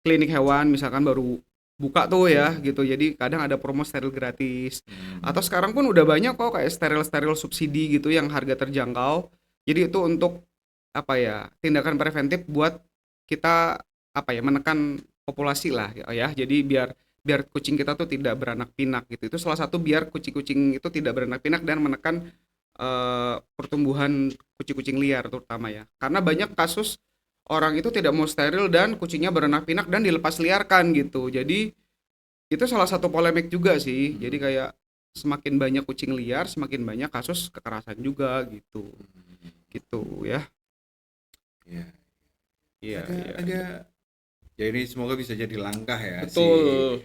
klinik hewan misalkan baru buka tuh ya gitu. Jadi kadang ada promo steril gratis. Atau sekarang pun udah banyak kok kayak steril subsidi gitu yang harga terjangkau. Jadi itu untuk tindakan preventif buat kita menekan populasi lah ya. Jadi biar kucing kita tuh tidak beranak pinak gitu. Itu salah satu biar kucing-kucing itu tidak beranak pinak dan menekan pertumbuhan kucing-kucing liar terutama ya. Karena banyak kasus orang itu tidak mau steril dan kucingnya beranak pinak dan dilepas liarkan gitu. Jadi itu salah satu polemik juga sih. Jadi kayak semakin banyak kucing liar, semakin banyak kasus kekerasan juga gitu. Gitu ya. Iya. Agak ya, ini semoga bisa jadi langkah ya. Betul.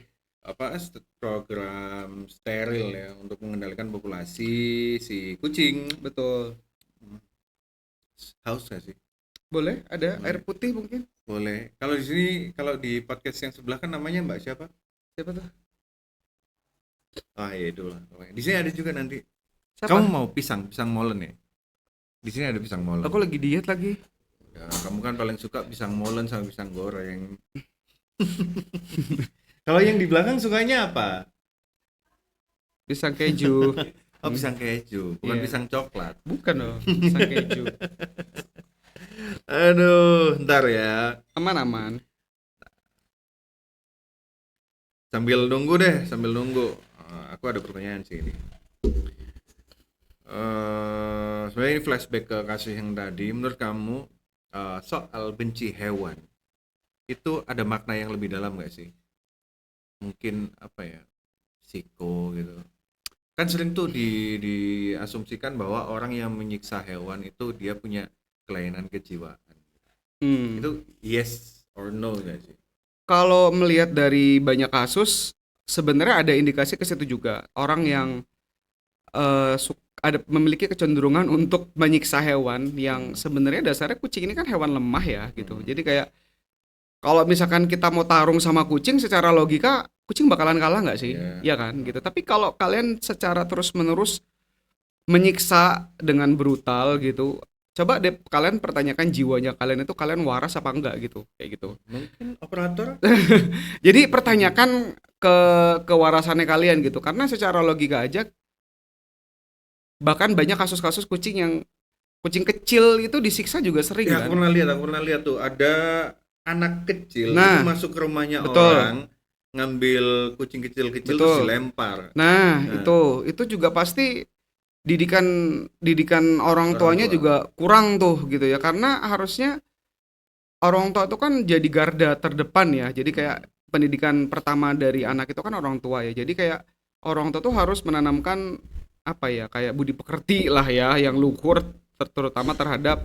Program steril ya untuk mengendalikan populasi si kucing. Betul. Haus gak sih? Boleh, ada air putih mungkin? Boleh. Kalau di sini, kalau di podcast yang sebelah kan namanya Mbak siapa? Siapa tuh? Iya itulah. Di sini ada juga nanti. Siapa? Kamu mau pisang molen ya? Di sini ada pisang molen. Aku lagi diet lagi. Ya, kamu kan paling suka pisang molen sama pisang goreng. Kalau yang di belakang sukanya apa? Pisang keju. Pisang keju, bukan Iya. pisang coklat. Bukan dong, pisang keju. Aduh, ntar ya. Aman-aman. Sambil nunggu. Aku ada pertanyaan sih ini. Sebenarnya ini flashback ke kasus yang tadi. Menurut kamu soal benci hewan itu ada makna yang lebih dalam nggak sih? Mungkin psiko gitu. Kan sering tuh diasumsikan bahwa orang yang menyiksa hewan itu dia punya kelainan kejiwaan. Itu yes or no nggak sih? Kalau melihat dari banyak kasus, sebenarnya ada indikasi ke situ juga. Orang yang memiliki kecenderungan untuk menyiksa hewan yang sebenarnya dasarnya kucing ini kan hewan lemah ya gitu. Jadi kayak kalau misalkan kita mau tarung sama kucing, secara logika kucing bakalan kalah nggak sih? Iya kan gitu. Tapi kalau kalian secara terus-menerus menyiksa dengan brutal gitu, coba deh kalian pertanyakan jiwanya kalian itu, kalian waras apa enggak gitu, kayak gitu. Mungkin operator. Jadi pertanyakan kewarasannya kalian gitu, karena secara logika aja bahkan banyak kasus-kasus kucing kecil itu disiksa juga sering Ya, kan. aku pernah lihat tuh ada anak kecil Nah, itu masuk ke rumahnya betul. orang, ngambil kucing kecil-kecil Betul. terus dilempar. Nah, itu juga pasti didikan orang tuanya tua. juga kurang tuh gitu ya, karena harusnya orang tua itu kan jadi garda terdepan ya. Jadi kayak pendidikan pertama dari anak itu kan orang tua ya. Jadi kayak orang tua tuh harus menanamkan kayak budi pekerti lah ya, yang luhur terutama terhadap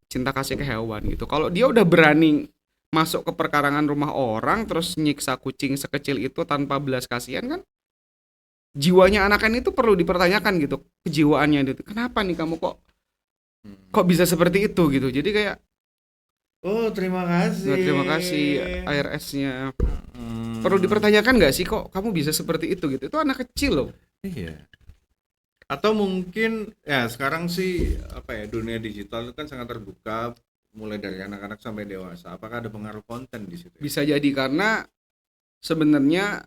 cinta kasih ke hewan gitu. Kalau dia udah berani masuk ke perkarangan rumah orang terus nyiksa kucing sekecil itu tanpa belas kasihan, kan jiwanya anak itu perlu dipertanyakan gitu, kejiwaannya itu. Kenapa nih kamu kok bisa seperti itu gitu. Jadi kayak Terima kasih. ARS-nya. Perlu dipertanyakan nggak sih kok kamu bisa seperti itu gitu. Itu anak kecil loh. Iya. Atau mungkin ya sekarang sih dunia digital itu kan sangat terbuka, mulai dari anak-anak sampai dewasa. Apakah ada pengaruh konten di situ? Bisa jadi karena sebenarnya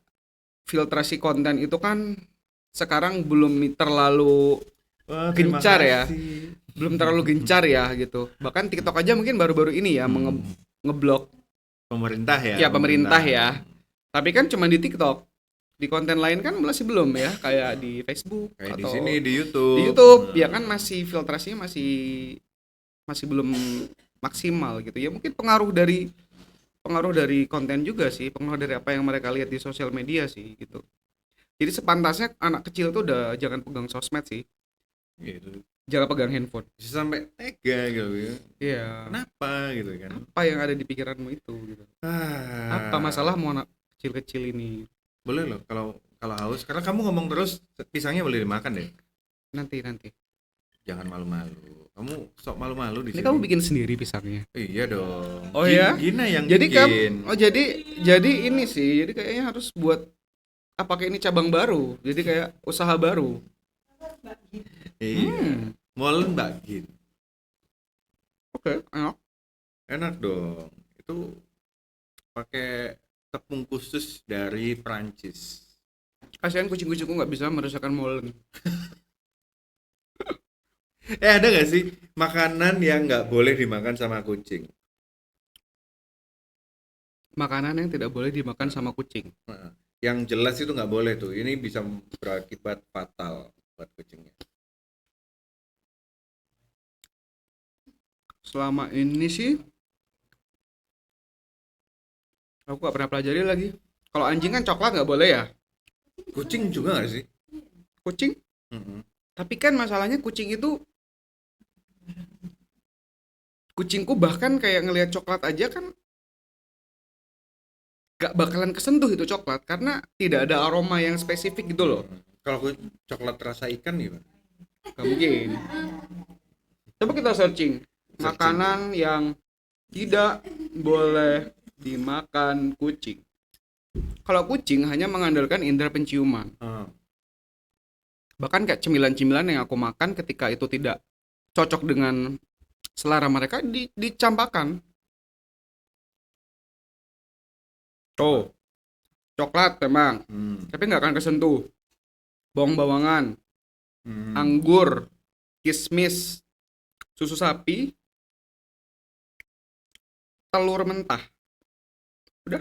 filtrasi konten itu kan sekarang belum terlalu gencar ya. Belum terlalu gencar ya gitu. Bahkan TikTok aja mungkin baru-baru ini ya ngeblok pemerintah ya. Ya pemerintah ya. Tapi kan cuma di TikTok. Di konten lain kan masih belum ya, kayak di Facebook kayak atau di sini di YouTube. Di YouTube ya kan masih filtrasinya masih masih belum maksimal gitu. Ya mungkin pengaruh dari konten juga sih, pengaruh dari apa yang mereka lihat di sosial media sih gitu. Jadi sepantasnya anak kecil tuh udah jangan pegang sosmed sih, Gitu. jangan pegang handphone. Bisa sampai tega gitu ya. Iya. Kenapa gitu kan? Apa yang ada di pikiranmu itu gitu? Apa Ah, masalahmu anak kecil-kecil ini? boleh loh kalau kalau haus. Karena kamu ngomong terus pisangnya boleh dimakan deh. Nanti. Jangan malu-malu. Kamu sok malu-malu di Ini sini. kamu bikin sendiri pisangnya. Iya dong. Oh ya? Gina yang Jadi bikin. jadi ini sih. Jadi kayaknya harus buat apakah ini cabang baru? Jadi kayak usaha baru. Iya. Molen Mbak Gin. Oke, enak. Enak dong. Itu pakai tepung khusus dari Prancis. Kasihan kucing-kucingku nggak bisa merasakan molen. Ada gak sih makanan yang nggak boleh dimakan sama kucing? Makanan yang tidak boleh dimakan sama kucing. Nah, yang jelas itu nggak boleh tuh. Ini bisa berakibat fatal buat kucingnya. Selama ini sih aku nggak pernah pelajari lagi. Kalau anjing kan coklat nggak boleh ya? Kucing juga nggak sih? Kucing? Mm-mm. Tapi kan masalahnya kucingku bahkan kayak ngelihat coklat aja kan gak bakalan kesentuh itu coklat karena tidak ada aroma yang spesifik gitu loh. Kalau coklat rasa ikan gimana? Gak mungkin. Coba kita searching makanan yang tidak boleh dimakan kucing. Kalau kucing hanya mengandalkan indera penciuman. Ah, Bahkan kayak cemilan-cemilan yang aku makan ketika itu tidak cocok dengan selera mereka dicampakkan. Tuh, coklat memang, tapi nggak akan kesentuh. Bawang-bawangan, anggur, kismis, susu sapi, telur mentah. Udah.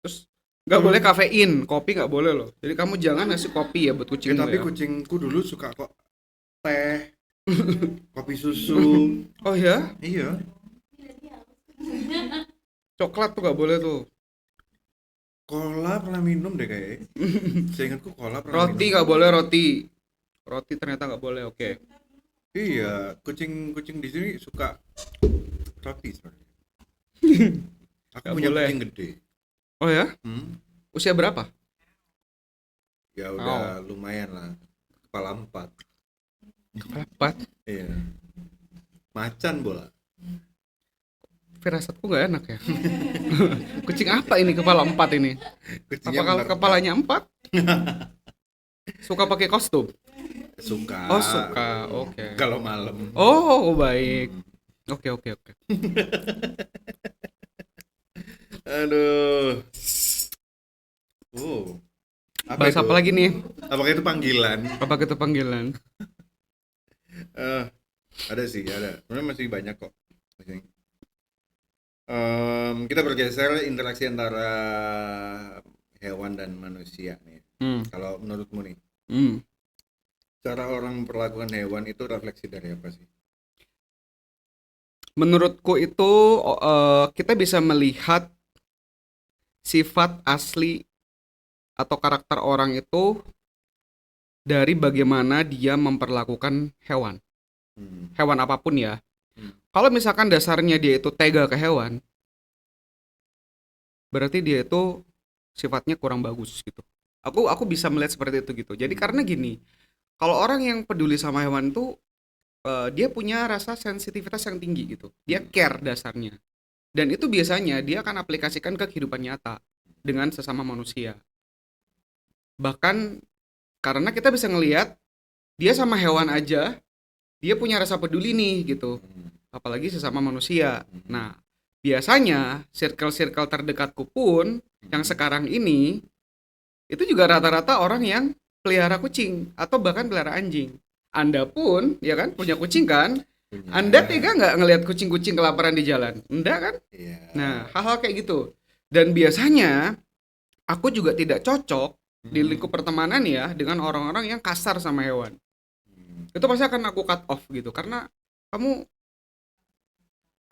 Terus nggak boleh kafein, kopi nggak boleh loh. Jadi kamu jangan ngasih kopi ya buat Ya, kucingmu tapi ya. kucingku dulu suka kok teh, kopi susu. Oh ya, Iya. coklat tuh nggak boleh tuh. Cola pernah minum deh kayaknya. Seingatku cola pernah Roti minum. nggak boleh roti. Roti ternyata nggak boleh. Oke. Iya, kucing di sini suka roti sebenarnya. Aku Nggak punya boleh. kucing gede. Oh ya? Hmm, Usia berapa? ya udah lumayan lah. Kepala 4. Kepala 4. Iya. Macan bola. Firasatku nggak enak ya. Kucing apa ini kepala 4 ini? Kucingnya Apakah menerpa. kepalanya 4? Suka pakai kostum? Suka. Oh suka. Oke. Kalau malam. Oh baik. Oke. Aduh. Oh. Bahas itu? apa lagi nih? Apakah itu panggilan? Apa itu panggilan? Eh, ada sih, ada. Sebenarnya masih banyak kok. Masih. Kita bergeser interaksi antara hewan dan manusia nih. Kalau menurutmu nih, cara orang memperlakukan hewan itu refleksi dari apa sih? Menurutku itu kita bisa melihat sifat asli atau karakter orang itu dari bagaimana dia memperlakukan hewan. Hewan apapun ya. Kalau misalkan dasarnya dia itu tega ke hewan, berarti dia itu sifatnya kurang bagus gitu. Aku bisa melihat seperti itu gitu. Jadi karena gini, kalau orang yang peduli sama hewan itu dia punya rasa sensitivitas yang tinggi gitu. Dia care dasarnya. Dan itu biasanya dia akan aplikasikan ke kehidupan nyata dengan sesama manusia. Bahkan karena kita bisa ngelihat dia sama hewan aja dia punya rasa peduli nih gitu. Apalagi sesama manusia. Nah, biasanya circle-circle terdekatku pun yang sekarang ini itu juga rata-rata orang yang pelihara kucing atau bahkan pelihara anjing. Anda pun ya kan punya kucing kan? Punya. Anda tega nggak ngelihat kucing-kucing kelaparan di jalan? Enggak kan? Iya. Nah, hal-hal kayak gitu. Dan biasanya aku juga tidak cocok di lingkup pertemanan ya dengan orang-orang yang kasar sama hewan. Itu pasti akan aku cut off gitu karena kamu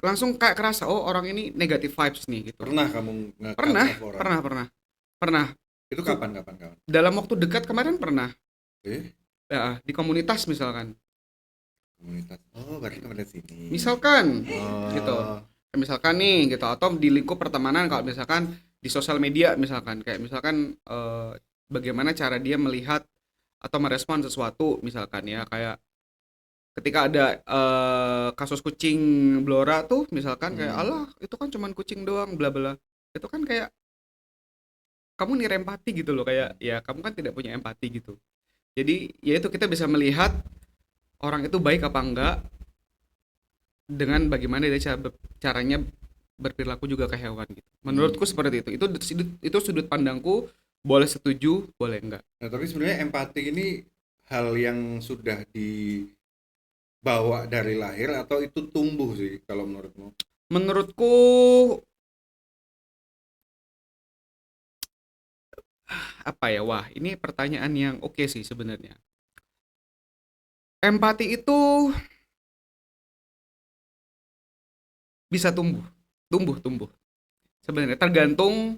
langsung kayak kerasa oh orang ini negative vibes nih gitu. Pernah kamu nge-cut Pernah, off orang? pernah. Itu kapan? Dalam waktu dekat kemarin pernah. Eh, Ya, di komunitas misalkan. komunitas. Oh, berarti komunitas sini. Misalkan Oh. gitu. Misalkan nih gitu atau di lingkup pertemanan kalau misalkan di sosial media misalkan kayak misalkan bagaimana cara dia melihat atau merespon sesuatu misalkan ya kayak ketika ada kasus kucing Blora tuh misalkan kayak alah itu kan cuman kucing doang bla bla. Itu kan kayak kamu nira empati gitu loh kayak ya kamu kan tidak punya empati gitu. Jadi ya itu kita bisa melihat orang itu baik apa enggak dengan bagaimana dia caranya berperilaku juga ke hewan gitu. Menurutku seperti itu. Itu sudut pandangku, boleh setuju, boleh enggak. Nah, tapi sebenarnya empati ini hal yang sudah dibawa dari lahir atau itu tumbuh sih kalau menurutmu? Menurutku apa ya? Wah, ini pertanyaan yang oke sih sebenarnya. Empati itu bisa tumbuh. Sebenarnya tergantung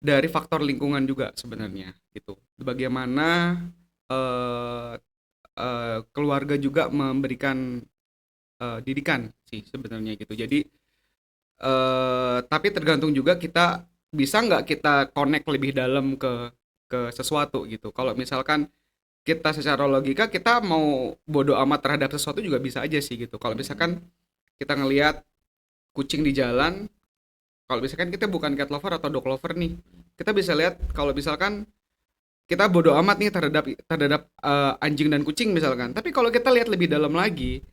dari faktor lingkungan juga sebenarnya gitu. Bagaimana keluarga juga memberikan didikan sih sebenarnya gitu. Jadi tapi tergantung juga kita bisa nggak kita connect lebih dalam ke sesuatu gitu. Kalau misalkan kita secara logika kita mau bodoh amat terhadap sesuatu juga bisa aja sih gitu. Kalau misalkan kita ngelihat kucing di jalan, kalau misalkan kita bukan cat lover atau dog lover nih, kita bisa lihat kalau misalkan kita bodoh amat nih terhadap anjing dan kucing misalkan. Tapi kalau kita lihat lebih dalam lagi,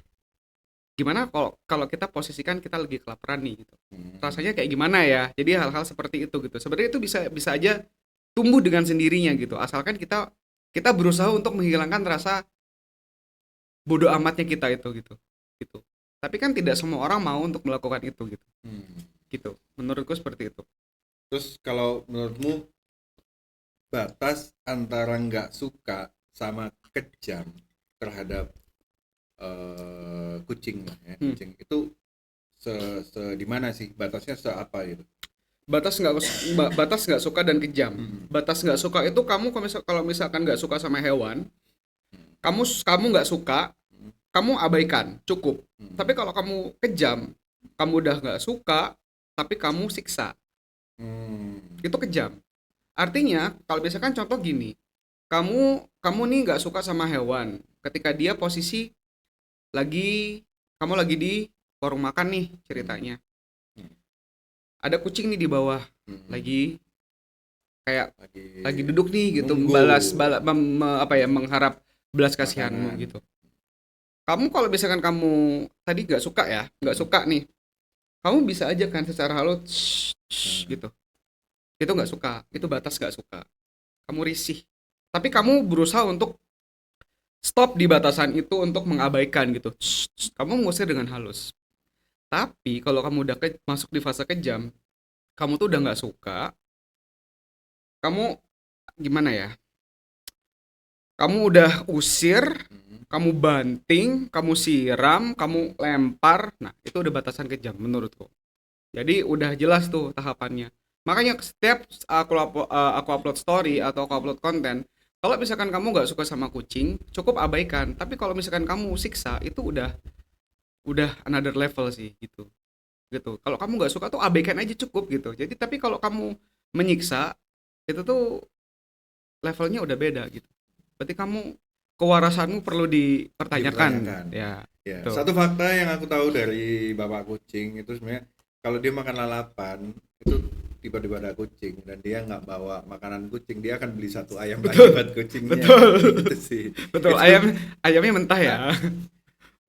gimana kalau kita posisikan kita lagi kelaparan nih gitu. Rasanya kayak gimana ya? Jadi hal-hal seperti itu gitu. Sebenarnya itu bisa aja tumbuh dengan sendirinya gitu. Asalkan kita berusaha untuk menghilangkan rasa bodoh amatnya kita itu gitu. Gitu. Tapi kan tidak semua orang mau untuk melakukan itu gitu. Gitu. Menurutku seperti itu. Terus kalau menurutmu batas antara nggak suka sama kejam terhadap kucing lah ya, kucing itu di mana sih batasnya seapa gitu? Batas nggak suka dan kejam. Batas nggak suka itu kamu kalau misalkan nggak suka sama hewan, kamu nggak suka, kamu abaikan, cukup. Tapi kalau kamu kejam, kamu udah nggak suka, tapi kamu siksa, itu kejam. Artinya kalau misalkan contoh gini, kamu nih nggak suka sama hewan, ketika dia posisi kamu lagi di warung makan nih ceritanya, ada kucing nih di bawah, lagi kayak lagi duduk nih gitu, mengharap belas kasihanmu gitu. Kamu kalau misalkan kamu tadi nggak suka nih, kamu bisa aja kan secara halus gitu. Itu nggak suka, itu batas nggak suka. Kamu risih, tapi kamu berusaha untuk stop di batasan itu untuk mengabaikan gitu. Kamu mengusir dengan halus. Tapi kalau kamu udah masuk di fase kejam, kamu tuh udah nggak suka, kamu gimana ya? Kamu udah usir, kamu banting, kamu siram, kamu lempar. Nah, itu udah batasan kejam menurutku. Jadi udah jelas tuh tahapannya. Makanya setiap aku upload story atau aku upload konten, kalau misalkan kamu nggak suka sama kucing, cukup abaikan. Tapi kalau misalkan kamu siksa, itu udah another level sih gitu. Kalau kamu nggak suka tuh abaikan aja cukup gitu. Jadi tapi kalau kamu menyiksa, itu tuh levelnya udah beda gitu. Berarti kamu kewarasanmu perlu dipertanyakan. Ya. Tuh. Satu fakta yang aku tahu dari bapak kucing itu sebenarnya kalau dia makan lalapan itu tiba-tiba ada kucing dan dia nggak bawa makanan kucing, dia akan beli satu ayam lagi buat kucingnya. Gitu sih. Betul. Ayamnya mentah ya.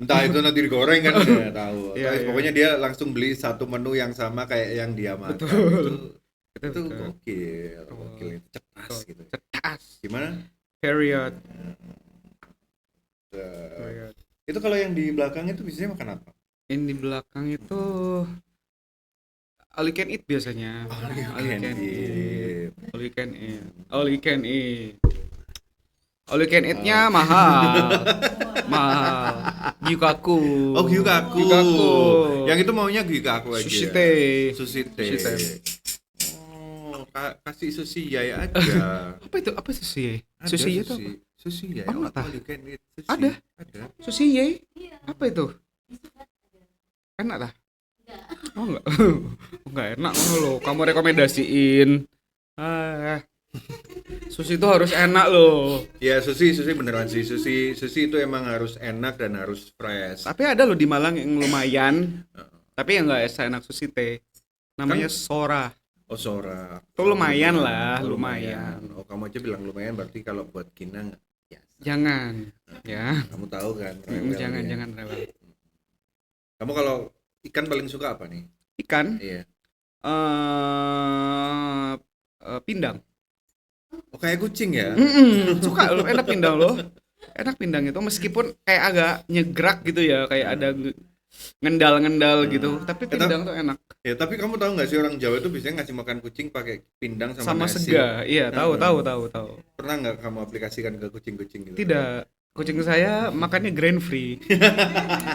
Entah itu nanti digoreng kan nggak tahu. Tapi pokoknya dia langsung beli satu menu yang sama kayak yang dia makan. Itu gokil, cetas gitu. Cetas. Gimana? Period. Itu kalau yang di belakang itu biasanya makan apa? Yang di belakang itu all you can eat biasanya. All you can eat. All you can eat-nya mahal. Mahal. Gyukaku. Oh, gyukaku. Gyukaku. Yang itu maunya gyukaku aja. Sushi teh. Sushi teh. Sushi teh. Oh, kasih sushi yai aja. Apa itu? Apa sushi? Ada Sushi itu apa? Sushi yai. Oh, nggak tahu. All you can eat sushi. Ada? Ada. Sushi ye? Apa itu? Enak dah? Oh enggak. Enggak enak ngono loh. Kamu rekomendasiin. Sushi itu harus enak loh. Ya sushi beneran sih. Sushi itu emang harus enak dan harus fresh. Tapi ada loh di Malang yang lumayan. Tapi yang enggak seenak sushi teh. Namanya Sora. Oh, Sora. Itu lumayan lah, Oh, lumayan. Oh, kamu aja bilang lumayan, berarti kalau buat Gina ya. Jangan. Ya. Kamu tahu kan? Jangan rewel. Kamu kalau ikan paling suka apa nih? Ikan Iya. pindang. Oh, kayak kucing ya? Suka loh, enak pindang loh. Enak pindang itu meskipun kayak agak nyegrak gitu ya, kayak ada ngendal-ngendal gitu, tapi pindang tuh enak. Ya, tapi kamu tahu nggak sih orang Jawa itu biasanya ngasih makan kucing pakai pindang sama nasi. Sega. Iya, tahu. Pernah nggak kamu aplikasikan ke kucing-kucing gitu? Tidak. Kucing saya makannya grain free.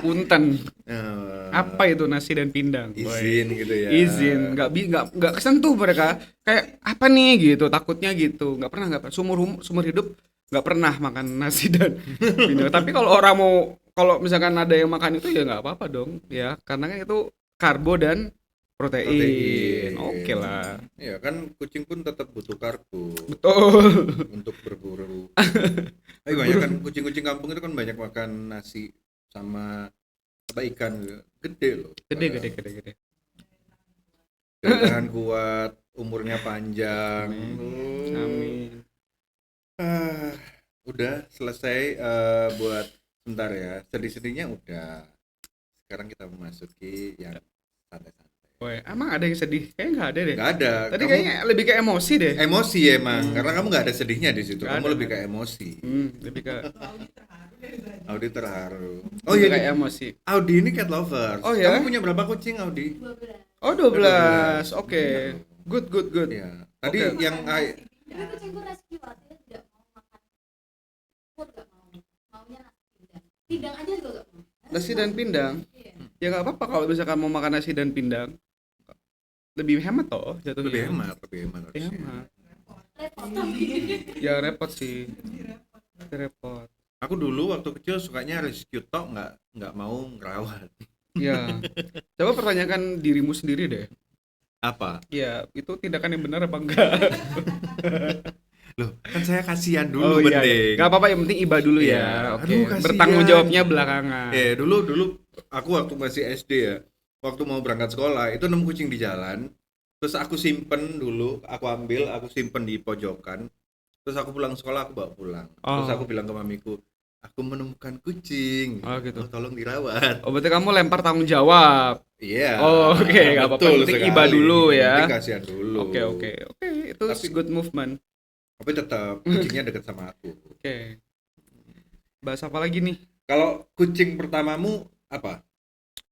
Punten. Apa itu nasi dan pindang? Izin gitu ya. Izin, nggak kesentuh mereka. Kayak apa nih gitu, takutnya gitu. Nggak pernah. Sumur hidup nggak pernah makan nasi dan pindang. Tapi kalau misalkan ada yang makan itu ya nggak apa-apa dong, ya karena kan itu karbo dan protein. Oke lah. Ya kan kucing pun tetap butuh karbo. Betul. Untuk berburu. Banyak kan kucing-kucing kampung itu kan banyak makan nasi sama apa ikan gede loh. Gede. Tahan kuat, umurnya panjang. Amin. Udah selesai buat sebentar ya. Sedih-sedihnya udah. Sekarang kita memasuki yang santai-santai. Woi, emang ada yang sedih? Kayaknya nggak ada deh. Nggak ada. Tadi Kamu kayaknya lebih ke emosi deh. emosi emang, karena kamu nggak ada sedihnya di situ. Nggak Kamu ada. lebih ke emosi. Lebih ke Audi terharu. oh Oh iya, kayak emosi. Audi ini cat lover. Oh ya? Kamu punya berapa kucing, Audi? 12. Oh 12. Oke. Good. Iya. Tadi Oke. yang Tapi kucingku rescue artinya tidak mau makan food, nggak mau. Maunya nasi pindang. Pindang aja juga nggak mau. Nasi dan pindang. Iya. Ya nggak apa-apa kalau misalkan mau makan nasi dan pindang. Lebih hemat toh jatuhnya. lebih hemat Lebih harusnya. hemat. Repot tapi. Ya repot sih. Repot. Aku dulu waktu kecil sukanya rescue tok, nggak mau ngerawat. Ya. Coba pertanyakan dirimu sendiri deh. Apa? Ya, itu tindakan yang benar apa enggak? Loh, kan saya kasihan dulu penting. Gak apa-apa, yang penting iba dulu Iya. ya. Oke. Aduh, kasihan. Bertanggung jawabnya belakangan. Dulu aku waktu masih SD ya. Waktu mau berangkat sekolah, itu nemu kucing di jalan. Terus aku simpen dulu, aku simpen di pojokan. Terus aku pulang sekolah, aku bawa pulang. Terus aku bilang ke mamiku, aku menemukan kucing. Oh, gitu. Tolong dirawat. Oh, berarti kamu lempar tanggung jawab. Iya. Oh, oke, nggak apa-apa. Betul Yang penting sekali. iba dulu ya. Yang penting kasihan dulu. Oke. Itu Tapi- good movement. Tapi tetap kucingnya dekat sama aku. Oke. Bahas apa lagi nih? Kalau kucing pertamamu apa?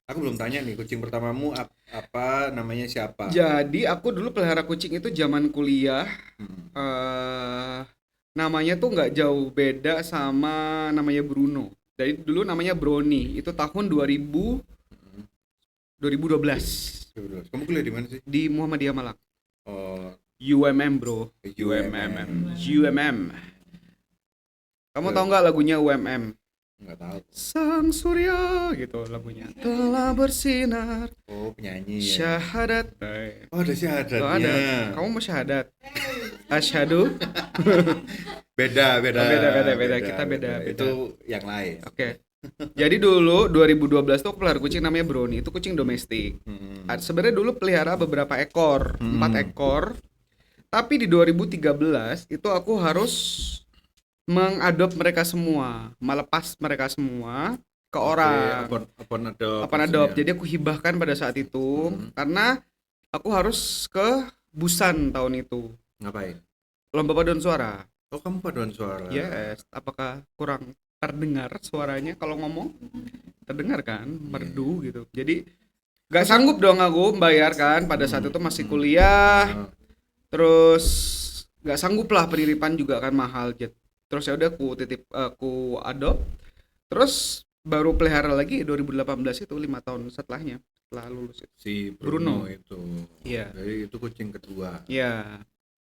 Aku belum tanya nih, kucing pertamamu apa, namanya siapa? Jadi aku dulu pelihara kucing itu zaman kuliah. Namanya tuh nggak jauh beda sama namanya Bruno. Jadi dulu namanya Brownie. Itu tahun 2012 Kamu kuliah di mana sih? di Muhammadiyah Malang. Oh, UMM bro. UMM. Kamu tahu nggak lagunya UMM? nggak tahu. Sang surya gitu lagunya. Telah bersinar. Oh, penyanyi ya. Syahadat. Oh, ada syahadatnya. Oh, ada. Kamu mau syahadat? Asyhadu. Beda. Beda. Kita beda. Itu yang lain. Oke. Jadi dulu 2012 tuh aku pelihara kucing namanya Brownie. Itu kucing domestik. Sebenarnya dulu pelihara beberapa ekor, 4 ekor. Tapi di 2013 itu aku harus mengadop mereka semua, melepas mereka semua ke orang. Upon adopt. Apa adopt. Jadi aku hibahkan pada saat itu karena aku harus ke Busan tahun itu. Ngapain? Lomba paduan suara. Oh, kamu paduan suara. Yes, apakah kurang terdengar suaranya kalau ngomong? Terdengar kan, merdu gitu. Jadi gak sanggup dong aku membayarkan pada saat itu masih kuliah. Terus gak sanggup lah, peniripan juga kan mahal. Terus ya udah aku adopt. Terus baru pelihara lagi 2018 itu 5 tahun setelahnya, setelah lulus itu. Si Bruno Bruno. itu. Iya. Jadi itu kucing kedua Iya,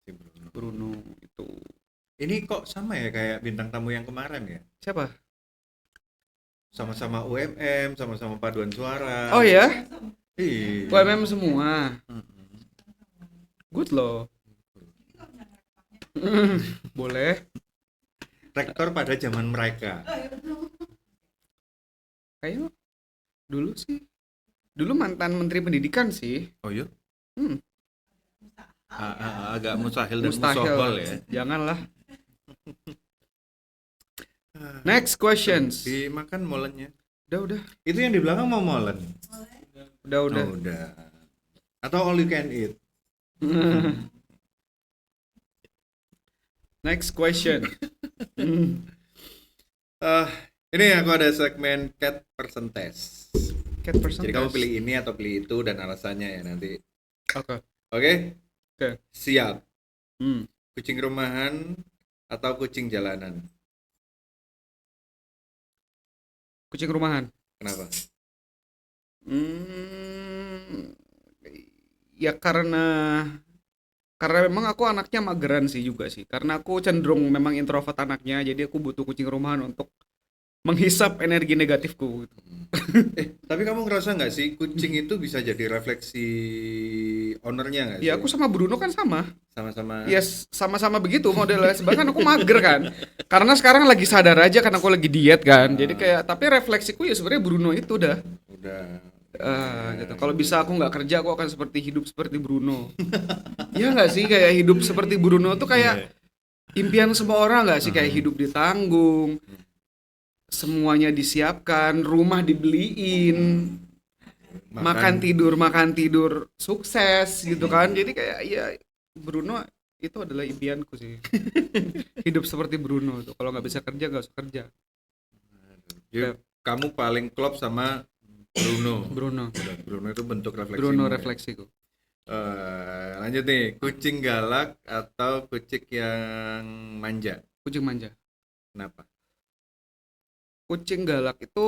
si Bruno. Bruno itu. Ini kok sama ya kayak bintang tamu yang kemarin ya? Siapa? Sama-sama UMM, sama-sama paduan suara. Oh ya, Iya. UMM semua. Mm-mm. Good loh. Boleh. Rektor pada zaman mereka. Kayaknya dulu sih. Dulu mantan Menteri Pendidikan sih. Oh iya? Hmm. Agak mustahil dan Mustahil. musohol ya. Janganlah. Next questions. Dimakan molennya. Udah. Itu yang di belakang mau molen. Udah. Oh, udah. Atau all you can eat. Next question. Ini aku ada segmen cat percentage. Cat percentage. Jadi kamu pilih ini atau pilih itu dan alasannya ya nanti. Oke. Oke? Oke. Siap. Hmm. Kucing rumahan atau kucing jalanan? Kucing rumahan. Kenapa? Ya karena memang aku anaknya mageran sih juga sih. Karena aku cenderung memang introvert anaknya, jadi aku butuh kucing rumahan untuk menghisap energi negatifku gitu. Tapi kamu ngerasa nggak sih kucing itu bisa jadi refleksi ownernya nggak sih? Ya aku sama Bruno kan sama. Sama-sama. Ya sama-sama begitu modelnya. Bahkan aku mager kan. Karena sekarang lagi sadar aja kan aku lagi diet kan. Jadi kayak tapi refleksiku ya sebenarnya Bruno itu udah. Gitu. Kalau bisa aku nggak kerja aku akan hidup seperti Bruno. Ya nggak sih kayak hidup seperti Bruno tuh kayak impian semua orang nggak sih, kayak hidup ditanggung, semuanya disiapkan, rumah dibeliin, makan tidur sukses gitu kan. Jadi kayak ya Bruno itu adalah impianku sih. Hidup seperti Bruno tuh. Kalau nggak bisa kerja nggak usah kerja. Ya, kamu paling klop sama Bruno. Bruno Bruno itu bentuk refleksi. Bruno refleksiku. Lanjut nih, kucing galak atau kucing yang manja? Kucing manja. Kenapa? Kucing galak itu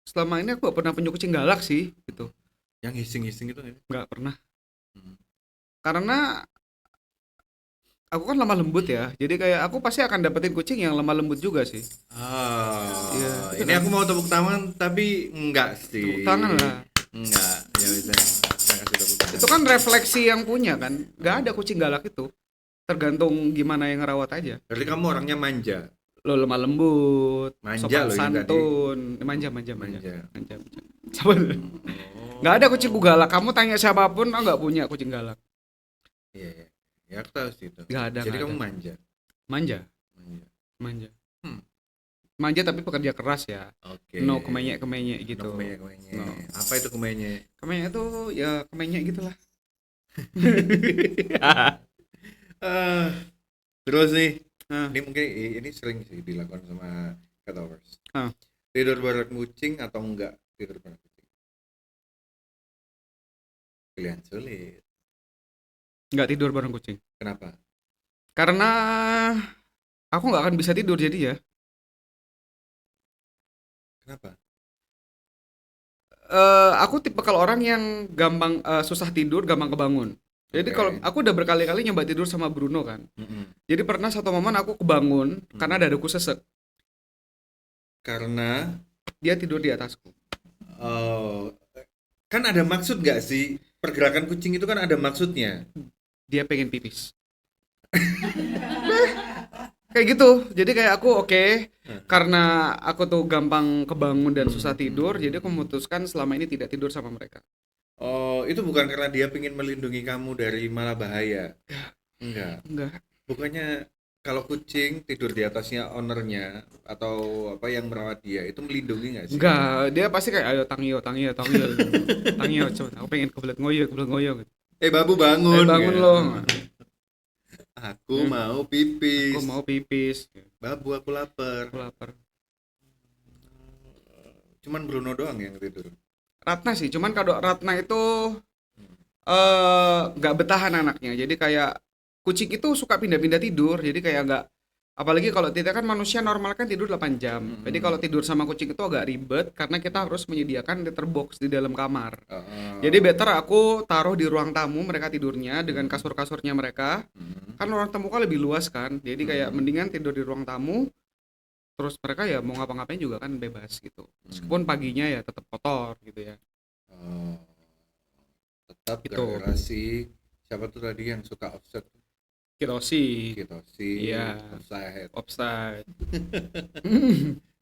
selama ini aku gak pernah punya kucing galak sih gitu. Yang hising-hising itu Nggak pernah. Hmm. Karena aku kan lemah lembut ya. Jadi kayak aku pasti akan dapetin kucing yang lemah lembut juga sih. Iya, Ini aku mau tepuk tangan tapi enggak sih. Tepuk tangan lah. Enggak, ya bisa. Saya kasih tepuk tangan. Itu kan refleksi yang punya kan. Nggak ada kucing galak itu. Tergantung gimana yang ngerawat aja. Berarti kamu orangnya manja. Lo lemah lembut, Manja sopan lo yang santun, manja. Manja. Siapa? Nggak ada kucing galak. Kamu tanya siapapun, aku nggak punya kucing galak. Iya. Ya aku tahu sih itu. Nggak ada. Jadi nggak kamu ada. manja. Manja. Hmm. Manja tapi pekerja keras ya. Oke. No kemenyek gitu. No kemenyek. No. Apa itu kemenyek? Kemenyek itu ya kemenyek gitulah. Terus nih, Nah. ini mungkin ini sering sih dilakukan sama cat lovers. Ah. Tidur bareng kucing atau enggak tidur bareng kucing? Pilihan sulit. Nggak tidur bareng kucing. Kenapa? Karena aku nggak akan bisa tidur jadi ya. Kenapa? Aku tipe kalau orang yang gampang susah tidur, gampang kebangun. Jadi Oke. kalau aku udah berkali-kali nyoba tidur sama Bruno kan. Mm-mm. Jadi pernah satu momen aku kebangun karena dadaku sesek. Karena Dia tidur di atasku. kan ada maksud nggak sih? Pergerakan kucing itu kan ada maksudnya. Dia pengen pipis. Kayak gitu. Jadi kayak aku oke, karena aku tuh gampang kebangun dan susah tidur, jadi aku memutuskan selama ini tidak tidur sama mereka. Oh, itu bukan karena dia ingin melindungi kamu dari malah bahaya. Enggak. Bukannya kalau kucing tidur di atasnya ownernya atau apa yang merawat dia itu melindungi nggak sih? Enggak, dia pasti kayak ayo tangio. Tangio, coba aku pengen kebelet ngoyo gitu. Babu bangun. Bangun gitu. lo. Aku mau pipis. Aku mau pipis. Babu, aku lapar. Aku lapar. Cuman Bruno doang yang tidur. Ratna sih, cuman kalau Ratna itu nggak betahan anaknya. Jadi kayak kucing itu suka pindah-pindah tidur. Jadi kayak nggak apalagi kalau kita kan manusia normal kan tidur 8 jam. Jadi kalau tidur sama kucing itu agak ribet karena kita harus menyediakan litter box di dalam kamar. Jadi better aku taruh di ruang tamu mereka tidurnya dengan kasur-kasurnya mereka. Kan ruang tamu kan lebih luas kan. Jadi kayak mendingan tidur di ruang tamu. Terus mereka ya mau ngapa-ngapain juga kan bebas gitu. Meskipun paginya ya tetap kotor gitu ya. Oh, tetap Gitu. gara-gara si siapa tuh tadi yang suka offset Kirosi, gitu si Iya. offside. offside.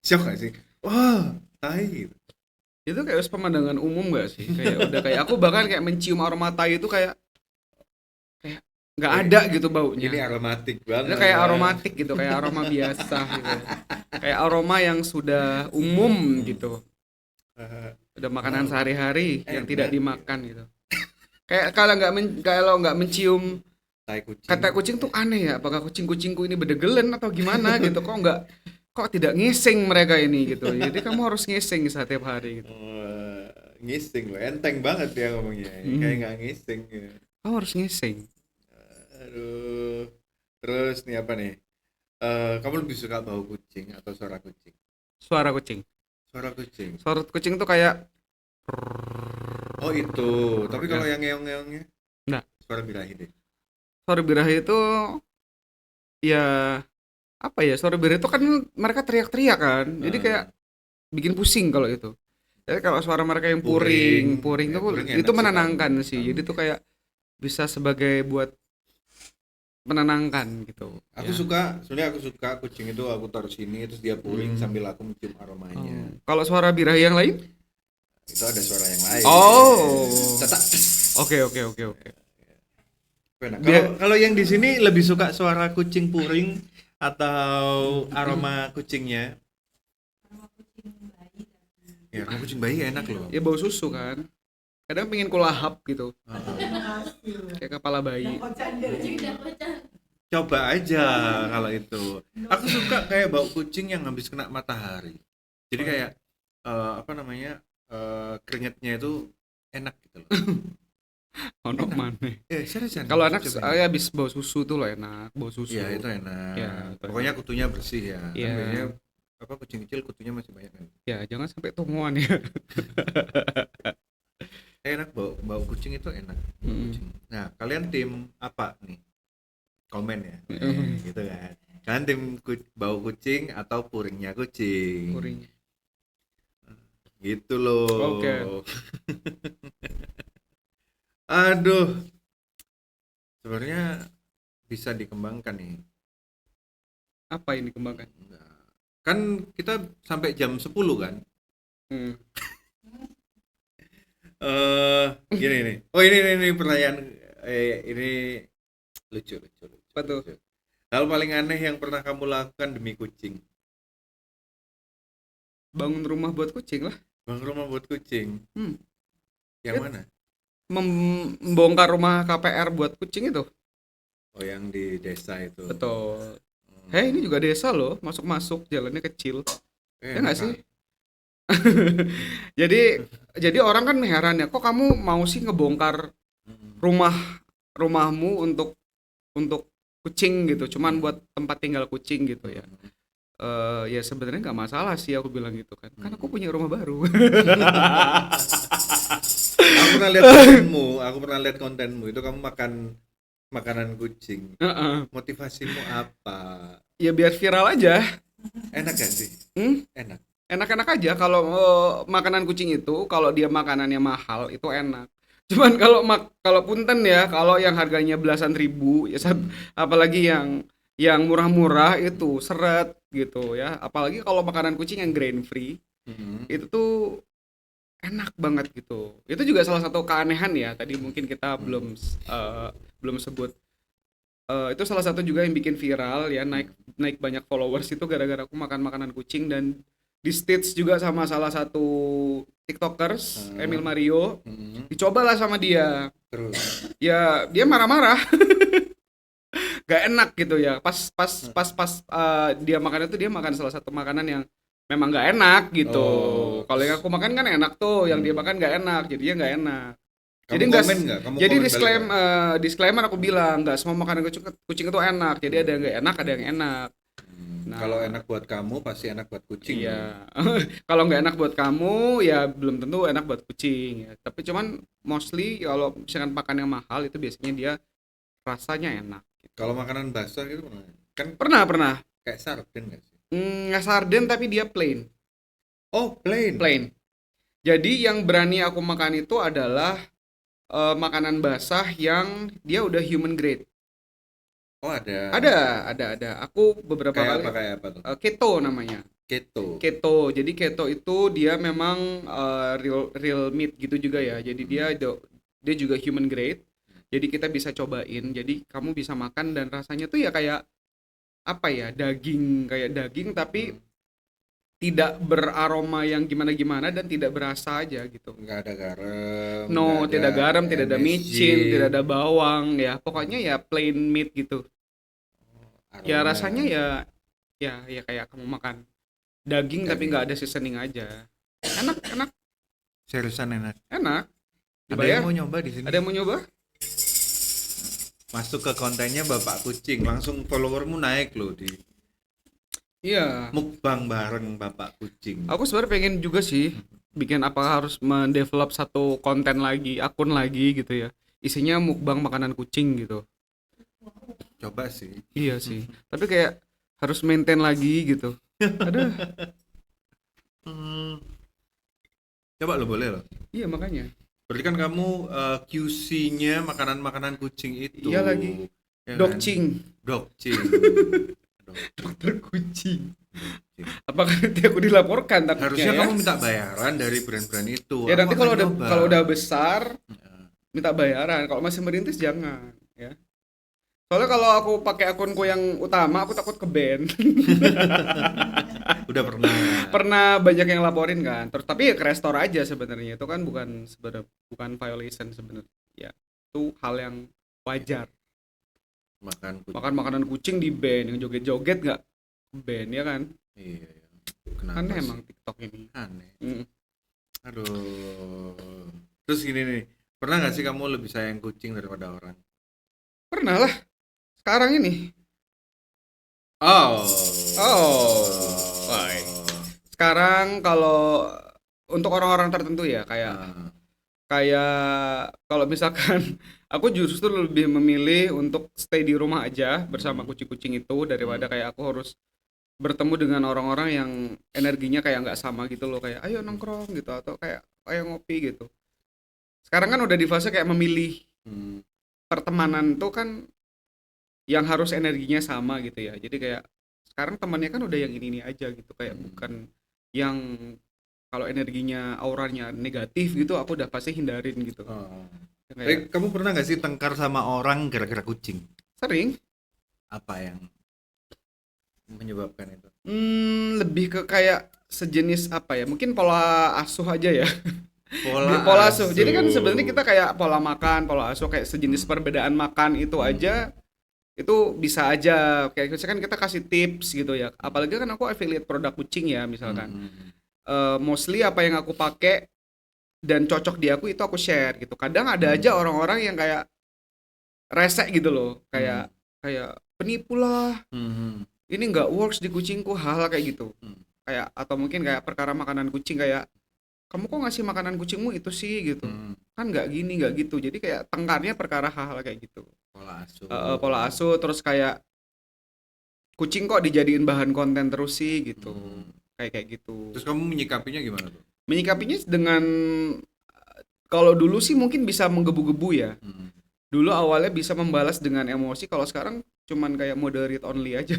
Siap gak sih? Wah, tai gitu. Itu kayak pemandangan umum gak sih? Kayak udah kayak aku bahkan kayak mencium aroma tai itu kayak nggak ada gitu baunya. Ini aromatik banget. Itu kayak aromatik gitu, kayak aroma biasa gitu. Kayak aroma yang sudah umum gitu. Udah makanan sehari-hari yang tidak dimakan gitu. Kayak kalau nggak mencium Tai kucing. kata kucing tuh aneh ya. Apakah kucing-kucingku ini bedegelen atau gimana gitu? Kok tidak ngising mereka ini gitu. Jadi kamu harus ngising setiap hari gitu. Ngising loh, enteng banget ya ngomongnya. Kayak nggak ngising gitu. Kamu harus ngising. Aduh. Terus nih apa nih? Kamu lebih suka bau kucing atau suara kucing? Suara kucing. Suara kucing. Suara kucing tuh kayak Oh itu. Tapi kalau Ya. yang ngeong-ngeongnya? Nggak. Suara birahi deh. suara birahi itu ya apa ya, suara birahi itu kan mereka teriak-teriak kan. Jadi kayak bikin pusing kalau itu. Jadi kalau suara mereka yang puring Ya, tuh puring itu enak sih menenangkan kalau sih. kamu. Jadi tuh kayak bisa sebagai buat menenangkan gitu. Aku suka, sebenarnya aku suka kucing itu aku taruh sini terus dia puring sambil aku mencium aromanya. Kalau suara birahi yang lain? Itu ada suara yang lain. Oh. Cetak. Oke. Enak. Dia- Kalau yang di sini lebih suka suara kucing puring atau aroma kucingnya? Ya, aroma kucing bayi enak loh. Ya bau susu kan. Kadang pengen kulahap gitu. Kayak kepala bayi. Kucing dan macan. Coba aja kalau itu. Aku suka kayak bau kucing yang habis kena matahari. Jadi kayak keringetnya itu enak gitu loh. Ono mana? Seriusan. Kalau anak Coba. saya habis bau susu tuh loh enak, bau susu. Iya, itu enak. Ya, itu Pokoknya kutunya bersih ya. Kan Iya. biasanya kucing kecil kutunya masih banyak kan. Ya, jangan sampai tumuan ya. Enak bau kucing itu enak. Bau kucing. Nah, kalian tim apa nih? Komen ya. Gitu kan. Kalian tim bau kucing atau puringnya kucing? Puring. Gitu loh. Oke. Aduh. Sebenarnya bisa dikembangkan nih. Apa ini kembangkan? Nah, kan kita sampai jam 10 kan? Gini nih. Oh ini pertanyaan ini lucu. Apa tuh? lucu. Hal paling aneh yang pernah kamu lakukan demi kucing? Bangun rumah buat kucing lah. Bangun rumah buat kucing. Yang mana? Membongkar rumah KPR buat kucing itu. Oh, yang di desa itu. Betul. Ini juga desa loh, masuk-masuk jalannya kecil. Ya nggak sih? Jadi orang kan heran ya, kok kamu mau sih ngebongkar rumahmu untuk kucing gitu, cuman buat tempat tinggal kucing gitu ya. Ya sebenarnya nggak masalah sih aku bilang gitu kan, karena aku punya rumah baru. Aku pernah lihat kontenmu itu kamu makan makanan kucing. Motivasimu apa? Ya biar viral aja. Enak gak sih? Enak. Enak-enak aja kalau makanan kucing itu, kalau dia makanannya mahal itu enak. Cuman kalau punten ya, kalau yang harganya belasan ribu ya apalagi yang murah-murah itu seret gitu ya. Apalagi kalau makanan kucing yang grain free itu tuh enak banget gitu. Itu juga salah satu keanehan ya. Tadi mungkin kita belum sebut. Itu salah satu juga yang bikin viral ya, naik banyak followers itu gara-gara aku makan makanan kucing, dan di stage juga sama salah satu tiktokers Emil Mario. Dicobalah sama dia. Terus Ya dia marah-marah. Gak enak gitu ya. Pas dia makan itu, dia makan salah satu makanan yang memang gak enak gitu. Kalau yang aku makan kan enak tuh, yang dia makan gak enak, jadinya gak enak. Jadi jadi disclaimer aku bilang nggak semua makanan kucing itu enak. Jadi ada yang nggak enak, ada yang enak. Nah, Kalau enak buat kamu pasti enak buat kucing. dong. iya. Kalau nggak enak buat kamu ya belum tentu enak buat kucing ya. Tapi cuman mostly kalau misalkan pakan yang mahal itu biasanya dia rasanya enak. Kalau makanan basah gitu pernah? Kan Pernah. kayak sarden nggak sih? Nggak sarden tapi dia plain. Oh, plain. Jadi yang berani aku makan itu adalah makanan basah yang dia udah human grade. Oh, ada. Ada. Aku beberapa Kayak kali apa kayak apa tuh? keto namanya. Keto. Keto. Jadi keto itu dia memang real meat gitu juga ya. Jadi dia juga human grade. Jadi kita bisa cobain. Jadi kamu bisa makan dan rasanya tuh ya kayak apa ya? Kayak daging tapi tidak beraroma yang gimana-gimana dan tidak berasa aja gitu. Nggak ada garam. No, nggak tidak garam, tidak ada MSG, micin, tidak ada bawang ya. Pokoknya ya plain meat gitu. Ya aroma. rasanya ya kayak kamu makan daging tapi nggak ada seasoning aja. Enak. Seriusan enak. Ada Ada Dibayar? yang mau nyoba di sini? Ada yang mau nyoba? Masuk ke kontennya Bapak Kucing, langsung followermu naik loh di Iya. mukbang bareng Bapak Kucing. Aku sebenarnya pengen juga sih bikin apa harus mendevelop satu konten lagi, akun lagi gitu ya. Isinya mukbang makanan kucing gitu. Coba sih. Iya sih. Tapi kayak harus maintain lagi gitu. Aduh. Coba lo boleh loh. Iya makanya. Berarti kan kamu QC-nya makanan-makanan kucing itu. Iya lagi. Ya kan? Dokcing. Dokcing. Dokter kucing. Apakah nanti aku dilaporkan takutnya Harusnya ya? kamu minta bayaran dari brand-brand itu. Ya Aku nanti akan kalau nyoba. udah besar Ya. minta bayaran. Kalau masih merintis jangan ya. Soalnya kalau aku pakai akunku yang utama aku takut ke-ban. Udah pernah. Pernah banyak yang laporin kan. Terus tapi ya ke restore aja sebenarnya. Itu kan bukan violation sebenarnya. Ya, itu hal yang wajar. Makan kucing. Makan makanan kucing di ban, yang joget-joget nggak ban ya kan? Iya. Kenapa Aneh sih? emang TikTok ini. Aneh. Mm. Aduh. Terus gini nih, pernah nggak sih kamu lebih sayang kucing daripada orang? Pernah lah. Sekarang ini. Oh. Why? Sekarang kalau untuk orang-orang tertentu ya Nah, kayak kalau misalkan aku justru lebih memilih untuk stay di rumah aja bersama kucing-kucing itu daripada kayak aku harus bertemu dengan orang-orang yang energinya kayak nggak sama gitu loh, kayak ayo nongkrong gitu atau kayak ayo ngopi gitu. Sekarang kan udah di fase kayak memilih hmm, pertemanan tuh kan yang harus energinya sama gitu ya. Jadi kayak sekarang temannya kan udah yang ini aja gitu, kayak bukan yang kalau energinya auranya negatif gitu aku udah pasti hindarin gitu. oh. Kayak Kamu pernah nggak sih tengkar sama orang gara-gara kucing? sering Apa yang menyebabkan itu? lebih ke kayak sejenis apa ya? Mungkin pola asuh aja ya. Pola Asuh. Jadi kan sebenarnya kita kayak pola makan, pola asuh kayak sejenis perbedaan makan itu aja itu bisa aja kayak misalkan kita kasih tips gitu ya. Apalagi kan aku affiliate produk kucing ya misalkan. Mostly apa yang aku pakai dan cocok di aku itu aku share gitu. Kadang ada aja orang-orang yang kayak resek gitu loh, kayak penipu lah. Ini nggak works di kucingku, hal kayak gitu. Kayak atau mungkin kayak perkara makanan kucing kayak kamu kok ngasih makanan kucingmu itu sih gitu. Kan nggak gini, nggak gitu. Jadi kayak tengkarnya perkara hal-hal kayak gitu. Pola asuh. Pola asuh terus kayak kucing kok dijadiin bahan konten terus sih gitu. Kayak gitu. Terus kamu menyikapinya gimana tuh? Menyikapinya dengan kalau dulu sih mungkin bisa menggebu-gebu ya. Dulu awalnya bisa membalas dengan emosi, kalau sekarang cuman kayak mode read only aja.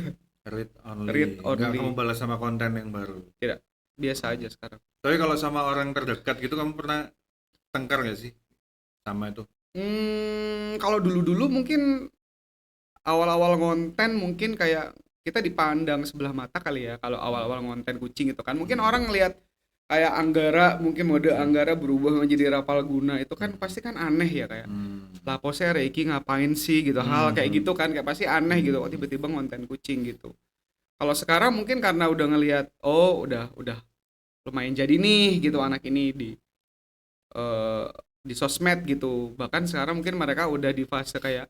Read only. Read Nggak only. kamu balas sama konten yang baru. Tidak, biasa aja sekarang. Tapi kalau sama orang terdekat gitu kamu pernah tengkar nggak sih sama itu? Kalau dulu-dulu mungkin awal-awal ngonten mungkin kayak kita dipandang sebelah mata kali ya kalau awal-awal ngonten kucing itu kan. Mungkin orang ngelihat kayak Anggara, mungkin mode Anggara berubah menjadi Rapal Guna itu kan pasti kan aneh ya kayak. Laposnya Reiki ngapain sih gitu, hal kayak gitu kan kayak pasti aneh gitu, kok tiba-tiba ngonten kucing gitu. Kalau sekarang mungkin karena udah ngelihat oh udah lumayan jadi nih gitu anak ini di sosmed gitu. Bahkan sekarang mungkin mereka udah di fase kayak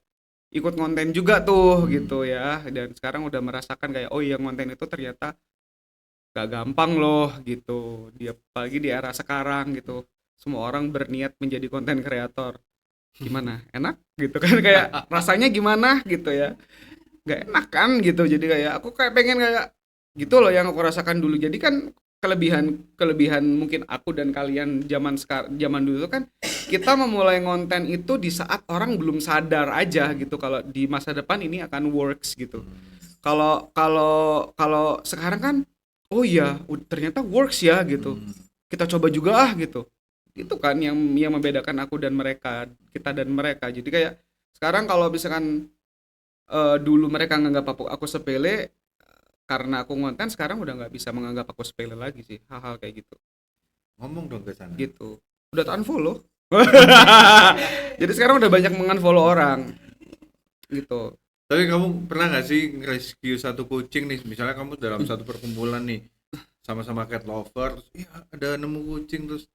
ikut konten juga tuh gitu ya, dan sekarang udah merasakan kayak oh iya konten itu ternyata gak gampang loh gitu, dia apalagi di era sekarang gitu, semua orang berniat menjadi konten kreator. Gimana, enak gitu kan? Kayak rasanya gimana gitu ya, nggak enak kan gitu. Jadi kayak aku kayak pengen kayak gitu loh yang aku rasakan dulu. Jadi kan kelebihan kelebihan mungkin aku dan kalian zaman dulu tuh kan kita memulai konten itu di saat orang belum sadar aja gitu kalau di masa depan ini akan works gitu. Kalau kalau kalau sekarang kan oh iya ternyata works ya gitu, kita coba juga gitu. Itu kan yang membedakan aku dan mereka, kita dan mereka. Jadi kayak sekarang kalau misalkan dulu mereka nganggap aku sepele karena aku ngonten, sekarang udah nggak bisa menganggap aku sepele lagi sih hal-hal kayak gitu. Ngomong dong ke sana. Gitu. Udah unfollow. Jadi sekarang udah banyak mengunfollow orang. Gitu. Tapi kamu pernah nggak sih rescue satu kucing nih, misalnya kamu dalam satu perkumpulan nih, sama-sama cat lover, terus iya ada nemu kucing terus,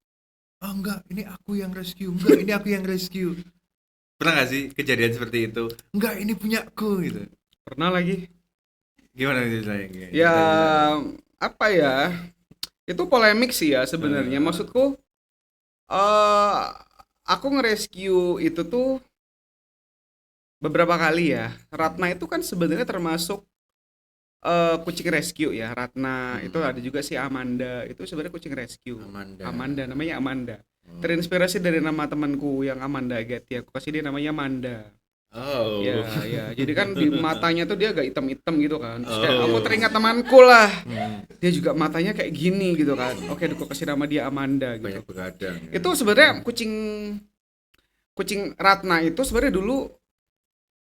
oh enggak ini aku yang rescue, enggak ini aku yang rescue. Pernah nggak sih kejadian seperti itu? Enggak ini punyaku gitu. Pernah lagi. Gimana ceritanya? Ya apa ya? Itu polemik sih ya sebenarnya. Maksudku aku nge-rescue itu tuh beberapa kali ya. Ratna itu kan sebenarnya termasuk kucing rescue ya. Ratna itu ada juga si Amanda, itu sebenarnya kucing rescue. Amanda namanya Amanda. Terinspirasi dari nama temanku yang Amanda Getty. Aku kasih dia namanya Manda. Oh. Ya. Jadi kan di matanya tuh dia agak hitam-hitam gitu kan. Terus kayak aku teringat temanku lah. Dia juga matanya kayak gini gitu kan. Oke, aku kasih nama dia Amanda gitu. Banyak begadang. Ya. Itu sebenarnya kucing Ratna itu sebenarnya dulu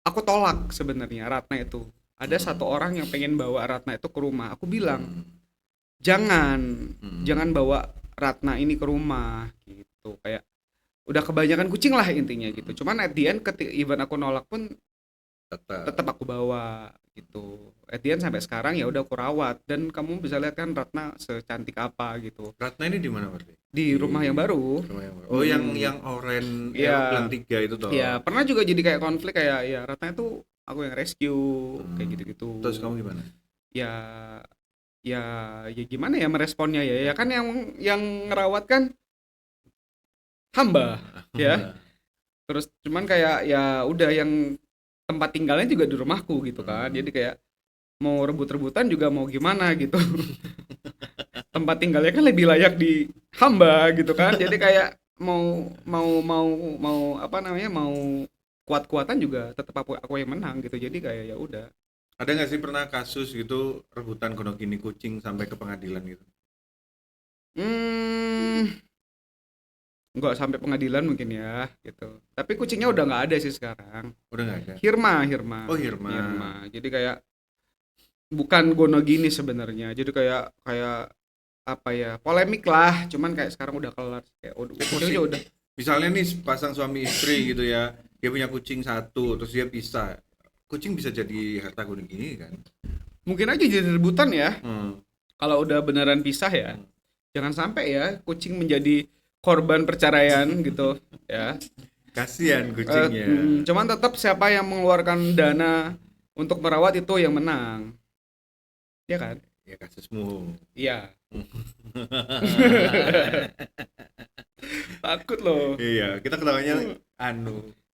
aku tolak sebenarnya Ratna itu. Ada satu orang yang pengen bawa Ratna itu ke rumah. Aku bilang, jangan bawa Ratna ini ke rumah gitu. Kayak udah kebanyakan kucing lah intinya gitu. Cuman at the end even aku nolak pun tetap aku bawa gitu. At the end sampai sekarang ya udah aku rawat, dan kamu bisa lihat kan Ratna secantik apa gitu. Ratna ini di mana berarti? Di rumah yang baru. Oh, yang oren ya, 3 itu toh. Ya, pernah juga jadi kayak konflik kayak ya Ratna itu aku yang rescue kayak gitu-gitu. Terus kamu gimana? Ya gimana ya meresponnya ya kan yang ngerawat kan hamba ya. Terus cuman kayak ya udah yang tempat tinggalnya juga di rumahku gitu kan. Jadi kayak mau rebut-rebutan juga mau gimana gitu. Tempat tinggalnya kan lebih layak di hamba gitu kan. Jadi kayak mau apa namanya, mau kuat-kuatan juga tetap aku yang menang gitu. Jadi kayak ya udah. Ada nggak sih pernah kasus gitu rebutan gonogini kucing sampai ke pengadilan gitu? Nggak sampai pengadilan mungkin ya gitu. Tapi kucingnya udah nggak ada sih sekarang. Udah nggak ada? Hirma. Oh, Hirma. Jadi kayak bukan gonogini sebenarnya. Jadi kayak apa ya, polemik lah. Cuman kayak sekarang udah kelar. Kayak kucingnya udah. Misalnya nih pasang suami istri gitu ya, dia punya kucing satu, terus dia pisah. Kucing bisa jadi harta gonogini kan? Mungkin aja jadi rebutan ya. Kalau udah beneran pisah ya. Jangan sampai ya kucing menjadi korban perceraian gitu ya. Kasihan kucingnya. Cuman tetap siapa yang mengeluarkan dana untuk merawat itu yang menang. Ya kan? Ya kasusmu. Iya. Takut loh. Iya, kita ketawanya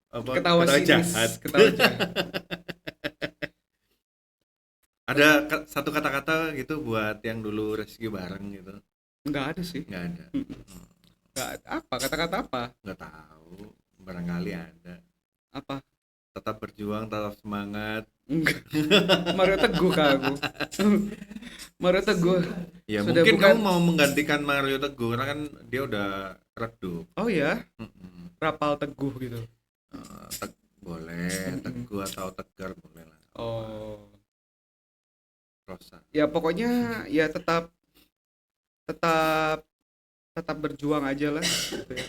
Ketawa jahat. Ketawa jahat. Ada satu kata-kata gitu buat yang dulu rescue bareng gitu? Enggak ada sih. Enggak ada. Enggak apa, kata-kata apa? Enggak tahu, barangkali ada. Apa? Tetap berjuang, tetap semangat. Enggak. Mario Teguh kak aku. Mario Teguh. Ya Sudah mungkin bukan... kamu mau menggantikan Mario Teguh karena kan dia udah redup. Oh ya? Rapal Teguh gitu. Boleh, Teguh atau Tegar boleh lah. Oh. Rosa. Ya pokoknya ya tetap berjuang aja lah gitu ya.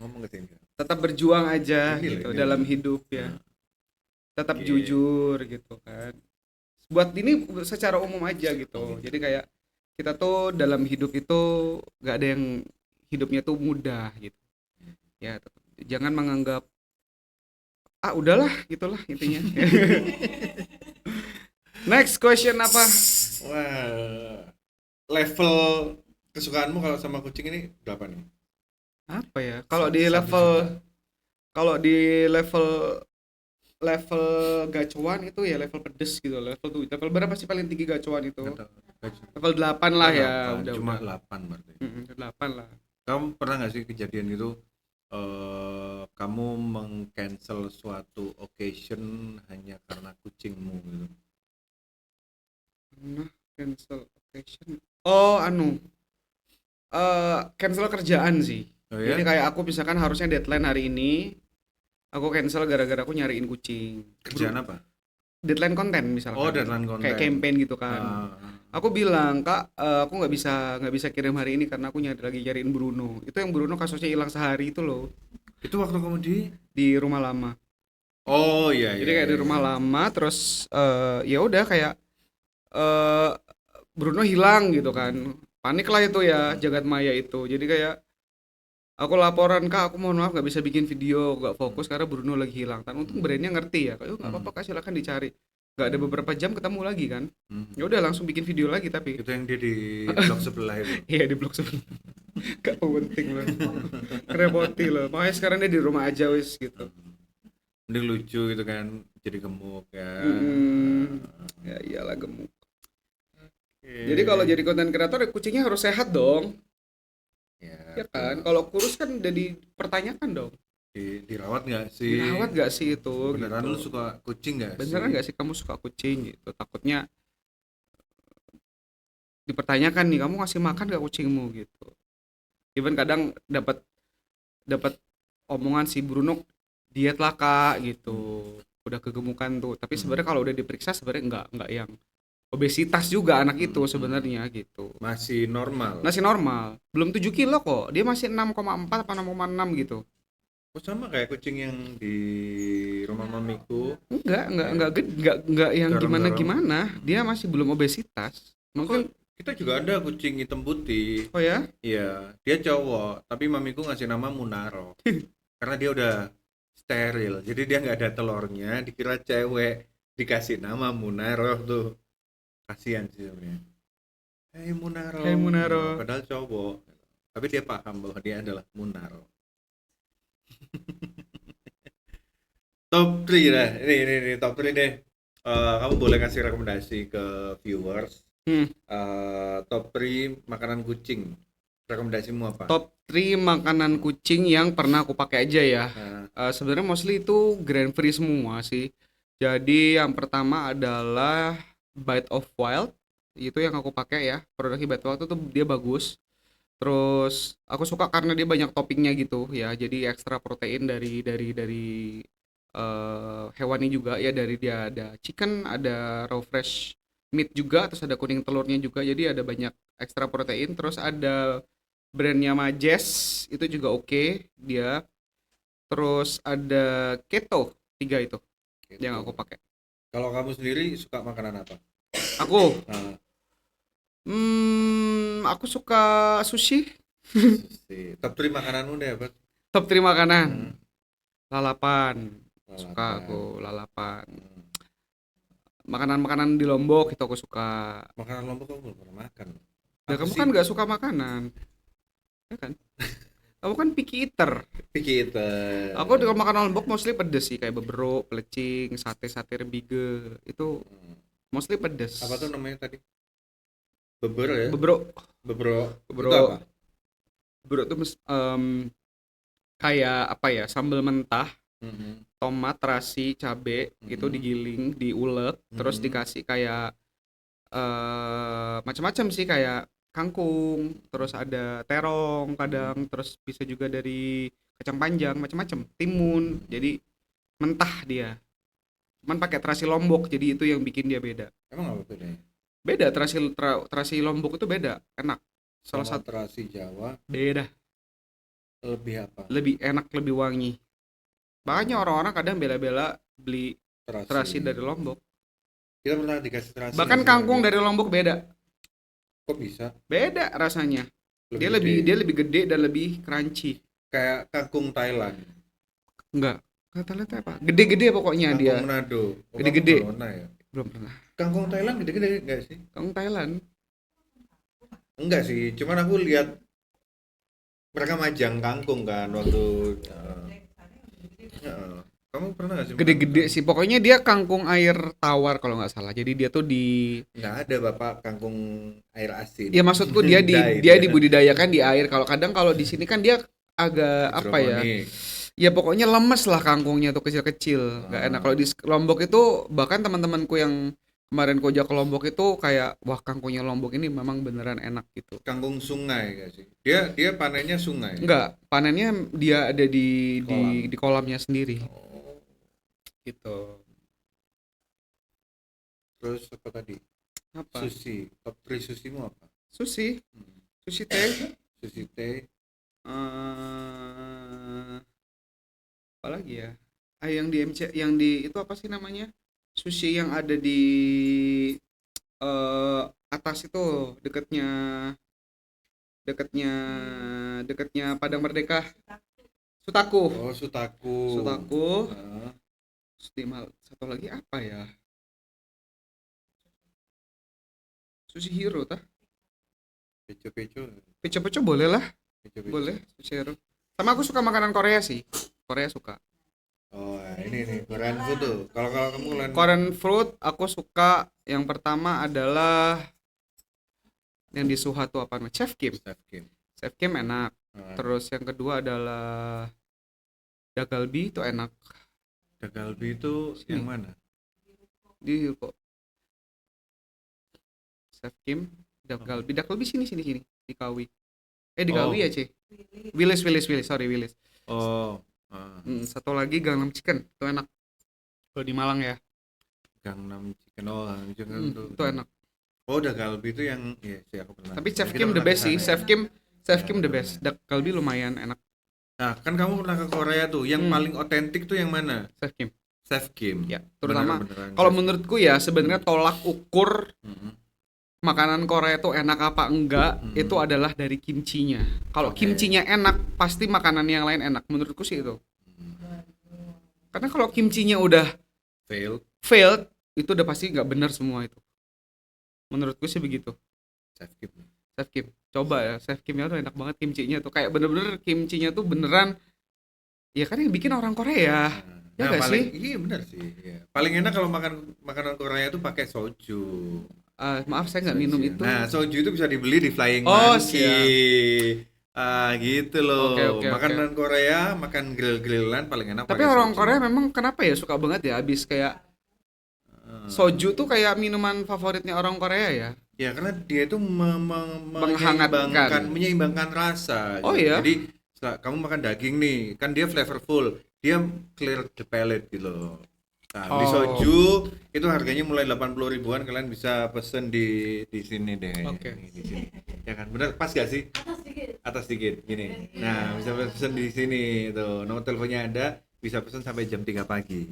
Ngomong ke sini. Tetap berjuang aja ini gitu ini dalam ini. hidup ya. Tetap jujur gitu kan. Buat ini secara umum aja gitu. Jadi kayak kita tuh dalam hidup itu gak ada yang hidupnya tuh mudah gitu. Ya jangan menganggap udahlah gitulah intinya. Next question apa? Wah, level kesukaanmu kalau sama kucing ini berapa nih? Apa ya? Kalau di 1 level juta. kalau di level gacuan itu ya level pedes gitu. Level berapa sih paling tinggi gacuan itu? Nggak tahu. Level 8 lah ya, 8, udah cuma udah. 8 berarti. 8 lah. Kamu pernah nggak sih kejadian gitu, kamu meng-cancel suatu occasion hanya karena kucingmu gitu? Pernah cancel occasion. Oh, cancel kerjaan sih. Oh ya? Jadi kayak aku misalkan harusnya deadline hari ini, aku cancel gara-gara aku nyariin kucing. Kerjaan apa? Deadline konten misalkan. Oh, deadline konten. Kayak campaign gitu kan. Aku bilang, Kak, aku nggak bisa kirim hari ini karena aku lagi nyariin Bruno. Itu yang Bruno kasusnya hilang sehari itu loh, Itu waktu kamu di rumah lama. Oh iya Jadi iya. kayak di rumah lama, terus ya udah kayak eh Bruno hilang gitu kan. Panik lah itu ya, jagat maya itu. Jadi kayak aku laporan, Kak, aku mohon maaf nggak bisa bikin video, nggak fokus karena Bruno lagi hilang. Dan untung brandnya ngerti ya, kayak nggak apa-apa Kak, silakan dicari. Nggak ada beberapa jam ketemu lagi kan. Ya udah langsung bikin video lagi tapi Itu yang dia di blok sebelah itu. iya di blog sebelah. Gak penting loh. Repoti loh. Makanya sekarang dia di rumah aja wis gitu. Mending lucu gitu kan, jadi gemuk ya. Ya iyalah gemuk. Jadi kalau jadi konten kreator ya kucingnya harus sehat dong. Ya kan? Kalau kurus kan udah dipertanyakan dong. Dirawat nggak sih? Dirawat gak sih itu? Beneran gitu. lu suka kucing nggak sih? Beneran gak sih kamu suka kucing gitu? Takutnya dipertanyakan nih, kamu ngasih makan gak kucingmu gitu. Even kadang dapat omongan si Bruno diet lah Kak gitu. Udah kegemukan tuh. Tapi sebenarnya kalau udah diperiksa sebenarnya enggak yang obesitas juga anak itu sebenarnya gitu. Masih normal. Masih normal. Belum 7 kilo kok. Dia masih 6,4 apa 6,6 gitu. Oh, sama kayak kucing yang di rumah mamiku. Enggak yang Garang-garang. gimana. Dia masih belum obesitas. Mungkin Kita juga ada kucing hitam putih. oh ya? Iya, dia cowok, tapi mamiku ngasih nama Munaro. Karena dia udah steril, jadi dia nggak ada telurnya, dikira cewek, dikasih nama Munaro tuh. Kasihan sih sebenarnya. Hei Munaro. Hei Munaro. Padahal cowok. Tapi dia paham bahwa dia adalah Munaro. Top 3 dah. Ini top 3 deh. Kamu boleh kasih rekomendasi ke viewers. Top 3 makanan kucing. Rekomendasimu apa? Top 3 makanan kucing yang pernah aku pakai aja ya. Nah, Sebenarnya mostly itu grain free semua sih. Jadi yang pertama adalah Bite of Wild. Itu yang aku pakai ya. Produknya Bite of Wild itu dia bagus. Terus aku suka karena dia banyak toppingnya gitu ya. Jadi ekstra protein dari hewani juga ya, dari dia ada chicken, ada raw fresh meat juga, terus ada kuning telurnya juga. Jadi ada banyak ekstra protein. Terus ada brandnya Majes itu juga oke dia. Terus ada keto, 3 itu gitu. yang aku pakai. Kalau kamu sendiri suka makanan apa? Aku Nah, aku suka sushi. top 3 makananmu deh apa? Top 3 makanan. Lalapan. Suka Lalapan. aku lalapan. Hmm. Makanan-makanan di Lombok itu aku suka. Makanan Lombok kamu belum pernah makan. Ya, Apa kamu sih? kan gak suka makanan, ya kan? Kamu kan picky eater. Kita. Aku dengan makanan Lombok mostly pedes sih, kayak beberuk, pelecing, sate rebige. Itu mostly pedes. Apa tuh namanya tadi? Beber ya? Beberuk. Bebro. Beberuk. Itu apa? Beberuk tuh kayak apa ya? Sambal mentah, Mhm. tomat, terasi, cabe, itu digiling, diulek, terus dikasih kayak macam-macam sih, kayak kangkung, terus ada terong kadang, terus bisa juga dari kacang panjang, macam-macam, timun. Jadi mentah dia. Cuman pakai terasi Lombok, jadi itu yang bikin dia beda. Emang apa bedanya? Beda, terasi Lombok itu beda, enak. Salah Sama satu terasi Jawa beda, lebih apa? lebih enak, lebih wangi. Makanya orang-orang kadang bela-bela beli terasi dari Lombok. Kita pernah dikasih terasi. Bahkan nggak sih kangkung sama dia? dari Lombok beda. Kok bisa? Beda rasanya. Dia gede. lebih gede dan lebih crunchy. Kayak kangkung Thailand. Enggak. Kata apa? Gede-gede pokoknya Kangkung dia. Manado. Oh, Gede-gede. kamu pernah ya? Belum pernah. Kangkung Thailand gede-gede enggak sih? Kangkung Thailand. Enggak sih, cuman aku lihat mereka majang kangkung kan waktu heeh. Kamu pernah nggak sih? Gede-gede sih. Pokoknya dia kangkung air tawar kalau nggak salah. Jadi dia tuh di Nggak ada bapak kangkung air asin. ya maksudku dia Dai dia dibudidayakan di air. Kalau di sini kan dia agak apa ya? hidroponik. Ya pokoknya lemes lah kangkungnya tuh kecil-kecil. Nggak enak. Kalau di Lombok itu bahkan teman-temanku yang kemarin kojak ke Lombok itu kayak wah kangkungnya Lombok ini memang beneran enak gitu. Kangkung sungai nggak sih? Dia panennya sungai. Enggak, panennya dia ada di Kolam. di kolamnya sendiri. Oh, Gitu. terus apa tadi? Apa? Sushi. Top 3 sushimu apa? Sushi, Hmm. sushi teh. Sushi teh. Apa lagi ya? Yang di MC, yang di itu apa sih namanya? Sushi yang ada di atas itu dekatnya dekatnya dekatnya Padang Merdeka. Sutaku. Oh, Sutaku. Sutaku. Heeh. Satu lagi apa ya? Sushi Hero tah? Peco-peco. Peco-peco boleh lah, Peco-peco. boleh. Sushi Hero. Sama aku suka makanan Korea sih. Korea suka. Oh, ini nih Korean food tuh. Kalau kamu Korean fruit aku suka yang pertama adalah yang di Suha tuh apa namanya? Chef Kim. Chef Kim. Chef Kim enak. Nah, Terus yang kedua adalah Dagalbi itu enak. Dagalbi itu Sini. yang mana? Di kok Chef Kim, Dagalbi sini di Kawi. Di Kawi ya, Ci. Willis, sorry Willis. Oh, Satu lagi Gangnam Chicken, itu enak. Kalau di Malang ya. Gangnam Chicken. Oh, Gangnam Chicken tuh. Itu enak. Oh, Dagalbi itu yang iya sih aku pernah. Tapi Chef Kita Kim the pernah best kesana sih. ya. Chef Kim the best. Dagalbi lumayan enak. Nah, kan kamu pernah ke Korea tuh. Yang paling otentik tuh yang mana? Chef Kim. Chef Kim. Ya, terutama Beneran kalau Chef Kim. menurutku ya sebenarnya tolak ukur Mm-mm. makanan Korea itu enak apa enggak itu Hmm. adalah dari kimchinya. Kalau Oke. kimchinya enak, pasti makanan yang lain enak. Menurutku sih itu. Karena kalau kimchinya udah Fail. failed, itu udah pasti nggak benar semua itu. Menurutku sih begitu. Chef Kim. Chef Kim, coba ya, Chef Kimnya tuh enak banget kimchinya tuh. Kayak bener-bener kimchinya tuh beneran. Ya kan yang bikin orang Korea. Ya nggak paling sih? iya benar sih. Iya. Paling enak kalau makan makanan Korea itu pakai soju. Maaf saya nggak minum itu. Nah, soju itu bisa dibeli di Flying Oh, Monkey. Gitu loh. Oke. Makanan Korea, makan grill-grillan paling enak Tapi pakai orang soju. Korea memang kenapa ya suka banget ya abis kayak soju tuh kayak minuman favoritnya orang Korea ya. Ya karena dia itu Menghangatkan. menyeimbangkan rasa. Oh, gitu. iya? Jadi setelah kamu makan daging nih, kan dia flavorful, dia clear the palate gitu loh. Nah, di Oh. soju itu harganya mulai 80 ribuan, kalian bisa pesen di sini deh. Oke. Nih, di sini. Ya kan, bener pas gak sih? Atas dikit. Atas dikit gini. Nah, bisa pesen di sini tuh. Nomor teleponnya ada, bisa pesen sampai jam 3 pagi.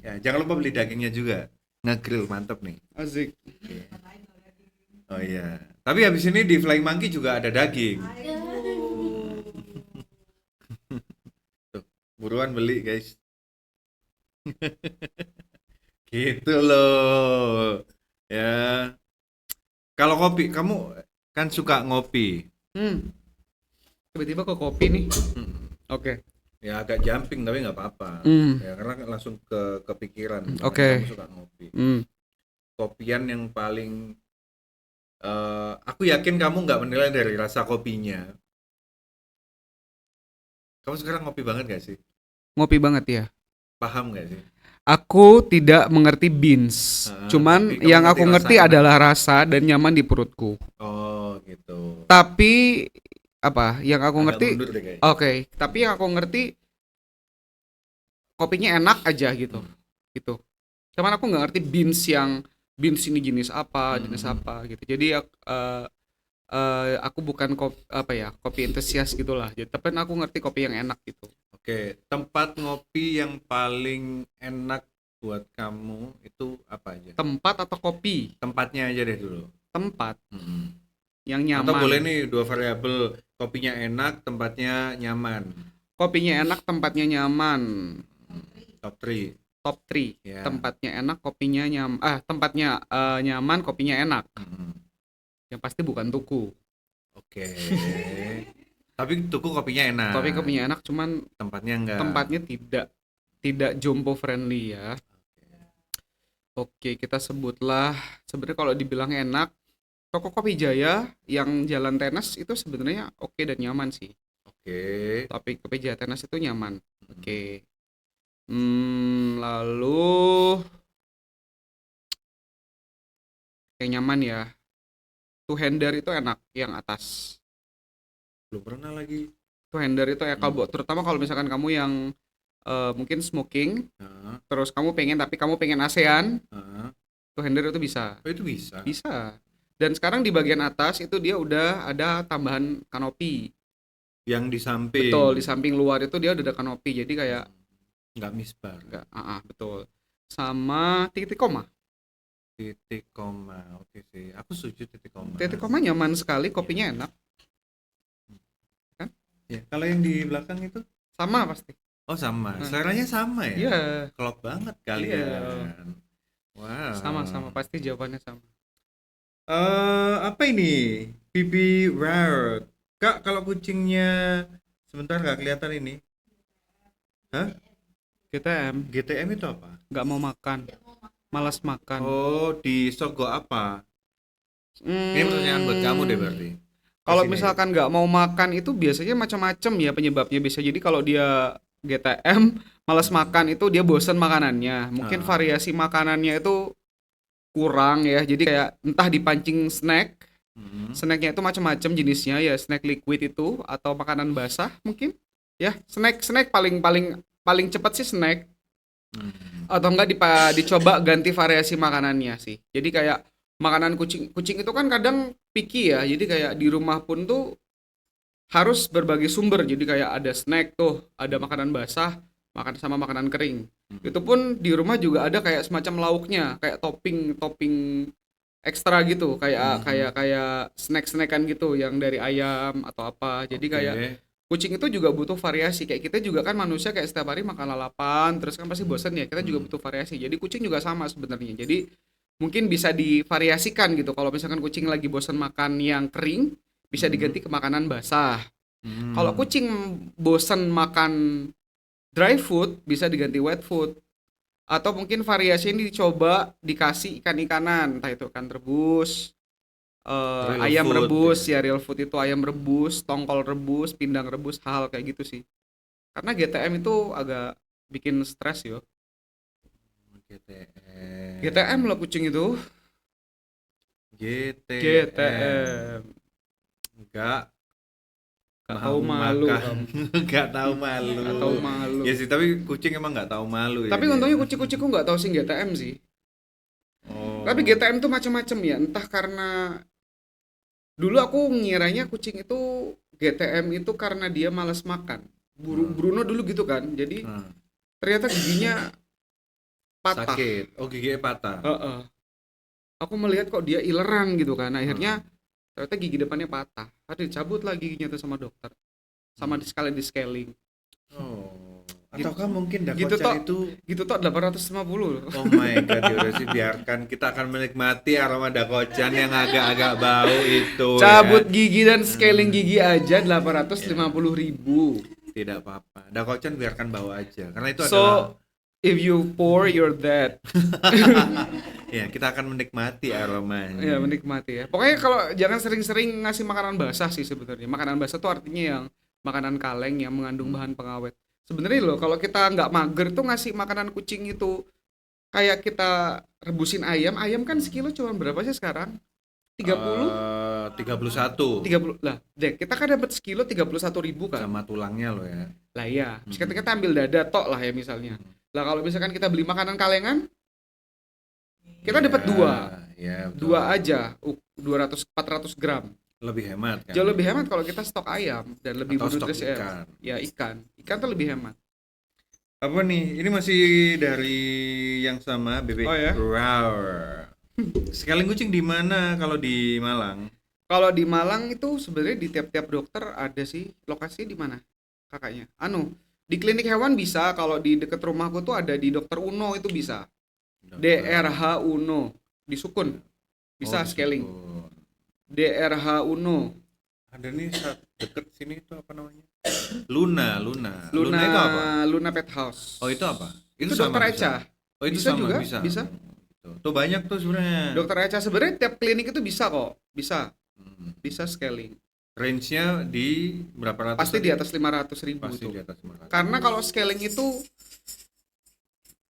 Ya, jangan lupa beli dagingnya juga. Nge-grill mantep nih. Asik. Oh iya. Tapi habis ini di Flying Monkey juga ada daging. Tuh, buruan beli, guys. Gitu loh. Ya. Kalau kopi, kamu kan suka ngopi. Tiba-tiba ke kopi nih. Oke. Ya agak jumping tapi nggak apa-apa. Ya karena langsung kepikiran. Oke. Kamu suka ngopi. Hmm. Kopian yang paling aku yakin kamu nggak menilai dari rasa kopinya. Kamu sekarang ngopi banget gak sih? Ngopi banget ya. Paham gak sih? Aku tidak mengerti beans. Cuman tapi kamu yang ngerti aku ngerti rasanya. adalah rasa dan nyaman di perutku. Oh gitu. Tapi apa? Yang aku Agak ngerti mundur deh, kayaknya. oke, tapi yang aku ngerti kopinya enak aja gitu. Gitu. Cuman aku nggak ngerti beans ini jenis apa gitu. Jadi aku bukan kopi entusias gitulah. Jadi tapi aku ngerti kopi yang enak gitu. Oke, tempat ngopi yang paling enak buat kamu itu apa aja? Tempat atau kopi? Tempatnya aja deh dulu. Tempat yang nyaman. Atau boleh nih dua variabel, kopinya enak, tempatnya nyaman. Kopinya enak, tempatnya nyaman. top 3. top 3. Ya. Tempatnya enak, kopinya tempatnya nyaman, kopinya enak. Yang pasti bukan Tuku. Oke. Tapi Tuku kopinya enak. Tapi kopinya enak, cuman Tempatnya enggak. tempatnya tidak jompo friendly ya. Oke, kita sebutlah sebenarnya kalau dibilang enak, Toko Kopi Jaya yang Jalan Tenas itu sebenarnya oke dan nyaman sih. Oke. Tapi Kopi Jaya Tenas itu nyaman. Oke. Lalu yang nyaman ya. Two Hander itu enak yang atas. Belum pernah lagi. Two Hander itu ya terutama kalau misalkan kamu yang mungkin smoking, Nah, terus kamu pengen ASEAN, nah. Two Hander itu bisa. Oh, itu bisa. Bisa. Dan sekarang di bagian atas itu dia udah ada tambahan kanopi. Yang di samping. Betul, di samping luar itu dia udah ada kanopi. Jadi kayak Nggak misbar. betul. Sama titik koma. Titik koma. Oke sih. Aku setuju titik koma. Titik koma nyaman sekali, kopinya enak. Ya, kalau yang di belakang itu? Sama pasti. Oh, sama. Seleranya sama ya? Iya. Klop banget kalian. Wow. Sama pasti jawabannya sama. Apa ini? Bibi Rare. Kak, kalau kucingnya sebentar nggak kelihatan ini. Hah? GTM GTM itu apa? nggak mau makan, malas makan. Oh, di Sogo apa? Ini pertanyaan buat kamu deh berarti. Kalau Kesini. misalkan nggak mau makan itu biasanya macam-macam ya penyebabnya, bisa jadi kalau dia GTM malas makan itu dia bosan makanannya, mungkin variasi makanannya itu kurang ya, jadi kayak entah dipancing snack, snacknya itu macam-macam jenisnya ya, snack liquid itu atau makanan basah mungkin ya, snack paling cepat sih snack, atau enggak dicoba ganti variasi makanannya sih. Jadi kayak makanan kucing itu kan kadang picky ya, jadi kayak di rumah pun tuh harus berbagai sumber, jadi kayak ada snack tuh, ada makanan basah, makan sama makanan kering. Itu pun di rumah juga ada kayak semacam lauknya, kayak topping ekstra gitu, kayak snack-snackan gitu yang dari ayam atau apa. Jadi kayak kucing itu juga butuh variasi, kayak kita juga kan manusia kayak setiap hari makan lalapan, terus kan pasti bosan ya, kita juga butuh variasi. Jadi kucing juga sama sebenarnya. Jadi mungkin bisa divariasikan gitu. Kalau misalkan kucing lagi bosan makan yang kering, bisa diganti ke makanan basah. Kalau kucing bosan makan dry food, bisa diganti wet food. Atau mungkin variasi ini dicoba dikasih ikan-ikanan, entah itu ikan rebus, ayam food, rebus ya, real food itu ayam rebus, tongkol rebus, pindang rebus, hal kayak gitu sih. Karena GTM itu agak bikin stres yo. GTM loh kucing itu. GTM. Enggak tahu malu. Enggak tahu malu. Nggak tahu malu. Ya sih, tapi kucing emang enggak tahu malu ya. Tapi untungnya kucing-kucingku nggak tahu sih GTM sih. Oh. Tapi GTM tuh macam-macam ya, entah karena dulu aku ngiranya kucing itu GTM itu karena dia malas makan. Bruno dulu gitu kan. Jadi ternyata giginya patah. Sakit. Oh, giginya patah. Aku melihat kok dia ileran gitu kan. Akhirnya ternyata gigi depannya patah. Aduh, cabut lah giginya tuh sama dokter. Sama sekalian di scaling. Oh. Ataukah mungkin Gitu Dakocan toh. itu Gitu toh 850. Oh my god, ya udah sih, biarkan kita akan menikmati aroma Dakocan yang agak-agak bau itu. Cabut ya. gigi dan scaling gigi aja 850.000. Tidak apa-apa. Dakocan biarkan bau aja. Karena itu adalah So if you pour you're dead. ya, kita akan menikmati aromanya. Ya, menikmati ya. Pokoknya kalau jangan sering-sering ngasih makanan basah sih sebenarnya. Makanan basah tuh artinya yang makanan kaleng yang mengandung bahan pengawet. Sebenarnya loh, kalau kita nggak mager tuh ngasih makanan kucing itu kayak kita rebusin ayam kan sekilo cuma berapa sih sekarang? 30? 31 30 lah. Deh, kita kan dapat sekilo 31.000 kan. sama tulangnya loh ya. Lah iya, misalkan kita ambil dada tok lah ya misalnya. Lah kalau misalkan kita beli makanan kalengan, kita dapat dua aja, 200-400 gram. Lebih hemat kan. Jauh lebih hemat kalau kita stok ayam dan lebih Atau stok bernutrisi. ikan. Ya ikan tuh lebih hemat. Apa nih? Ini masih dari yang sama, bebek Oh ya? Roar. Scaling kucing di mana kalau di Malang? Kalau di Malang itu sebenarnya di tiap-tiap dokter ada sih. Lokasi di mana kakaknya? Di klinik hewan bisa, kalau di deket rumahku tuh ada di Dokter Uno itu bisa. DRH Uno di Sukun. Bisa Oh, di scaling. Sukun. DRH Uno. Ada nih deket sini itu apa namanya? Luna Luna itu apa? Luna Pet House. Oh itu apa? Itu sama Dokter bisa? Echa. Oh itu Bisa sama juga, bisa. bisa. Tuh banyak tuh sebenarnya. Dokter Echa sebenarnya tiap klinik itu bisa kok. Bisa Hmm. scaling. Range-nya di berapa ratus? Pasti tadi? di atas 500.000 Pasti tuh. di atas 500. Karena kalau scaling itu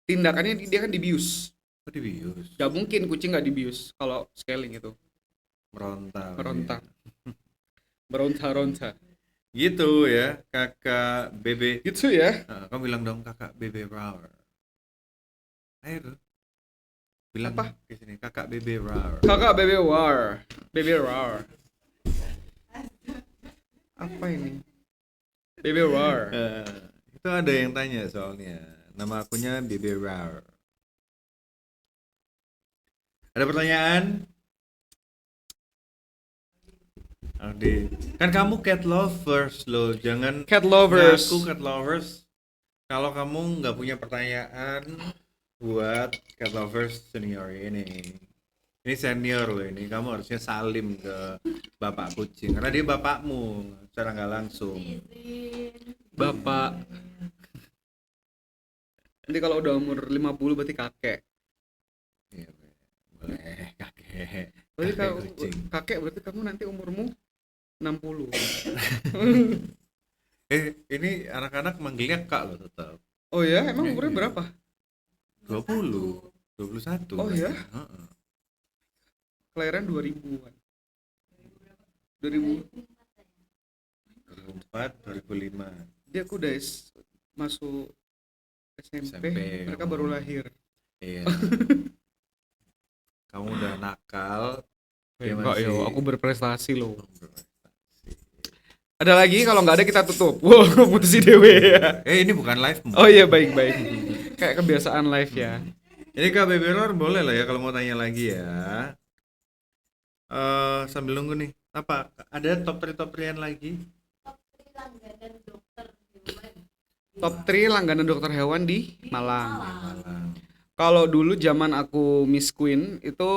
tindakannya dia kan dibius. Oh, dibius. Gak mungkin kucing nggak dibius kalau scaling itu. Meronta. Meronta. Ya. Meronta-ronta. Gitu ya, kakak Bebe. Gitu ya. Kamu bilang dong kakak Bebe Rawr. Ayo tuh. Bilang Apa? ke sini kakak Bebe Rawr. Kakak Bebe War. Bebe War. Apa ini? Bebe War. Itu ada yang tanya soalnya. Nama akunnya Bebe Rawr. Ada pertanyaan? Aldi, kan kamu cat lovers loh, jangan Cat lovers. ngaku cat lovers. Kalau kamu nggak punya pertanyaan buat cat lovers senior ini senior loh ini, kamu harusnya salim ke bapak kucing karena dia bapakmu secara nggak langsung. Izin. Bapak. Nanti kalau udah umur 50 berarti kakek. Iya, boleh kakek. Berarti Kakek kucing. kakek berarti kamu nanti umurmu 60. Ini anak-anak manggilnya kak loh tetap. Oh ya, emang Iya, umurnya iya. berapa? 20, 21. Oh, ya? Heeh. Kelahiran 2000-an. 2000. 2004, 2005. Dia aku udah masuk SMP. Mereka baru lahir. Iya. Kamu udah nakal. Dia Enggak masih- yo, aku berprestasi loh. Berprestasi. Ada lagi? Kalau nggak ada kita tutup. Wow, putusi dewe ya. Ini bukan live. Oh iya, baik-baik. Kayak kebiasaan live ya. Ini Kak Baby Roar boleh lah ya kalau mau tanya lagi ya. Sambil nunggu nih. Apa? Ada top 3 lagi? Top 3 langganan dokter hewan. Top 3 langganan dokter hewan di Malang. Malang. Kalau dulu zaman aku Miss Queen itu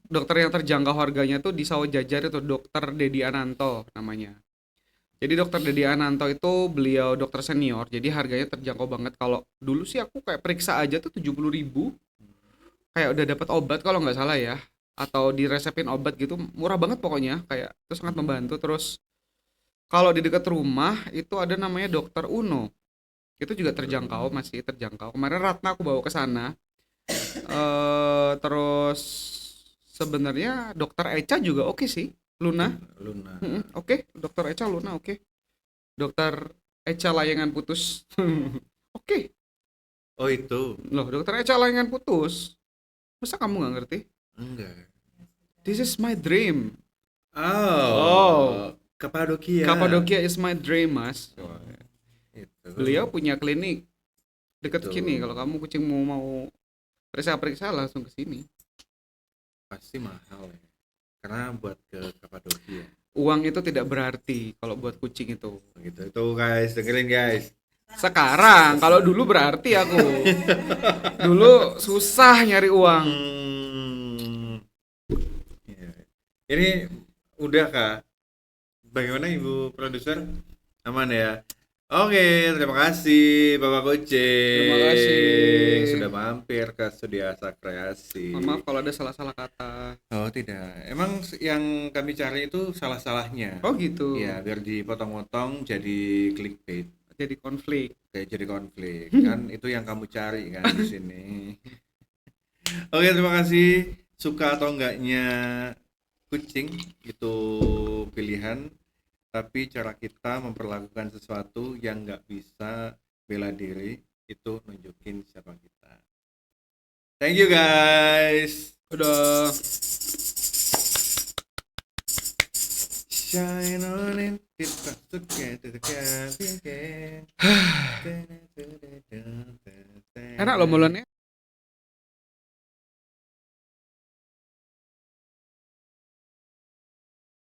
dokter yang terjangkau harganya tuh di Sawah Jajar itu Dokter Dedi Ananto namanya. Jadi Dokter Dedi Ananto itu beliau dokter senior, jadi harganya terjangkau banget. Kalau dulu sih aku kayak periksa aja tuh 70.000, kayak udah dapat obat kalau nggak salah ya, atau diresepin obat gitu, murah banget pokoknya, kayak itu sangat membantu. Terus kalau di dekat rumah itu ada namanya Dokter Uno, itu juga terjangkau, masih terjangkau. Kemarin Ratna aku bawa ke sana. Terus sebenarnya Dokter Echa juga oke sih, Luna. Oke, Dokter Echa Luna oke. Dokter Echa layangan putus. Oke. Oh itu. Loh, Dokter Echa layangan putus. Masa kamu nggak ngerti? Enggak. This is my dream. Oh. Kapadokia. Kapadokia is my dream, Mas. Itu. Beliau punya klinik dekat Betul. sini. Kalau kamu kucingmu mau periksa langsung ke sini. Pasti mahal ya. Karena buat ke Kapadokia. Uang itu tidak berarti kalau buat kucing itu. Gitu. Itu guys, dengerin guys. Sekarang, kalau dulu berarti aku. Dulu susah nyari uang. Iya. Ini udah Kak. Bagaimana Ibu produser? Aman ya? Oke, terima kasih Bapak Kucing. Terima kasih. Sudah mampir ke Studio Asa Kreasi. Mohon maaf kalau ada salah-salah kata. Oh tidak, emang yang kami cari itu salah-salahnya. Oh gitu. Iya, biar dipotong-potong jadi clickbait, Jadi konflik. kayak jadi konflik. Kan itu yang kamu cari kan di sini. Oke, terima kasih. Suka atau enggaknya kucing itu pilihan, tapi cara kita memperlakukan sesuatu yang nggak bisa bela diri itu nunjukin siapa kita. Thank you guys. Udah. Shine on it, it's together. Enak loh mulutnya.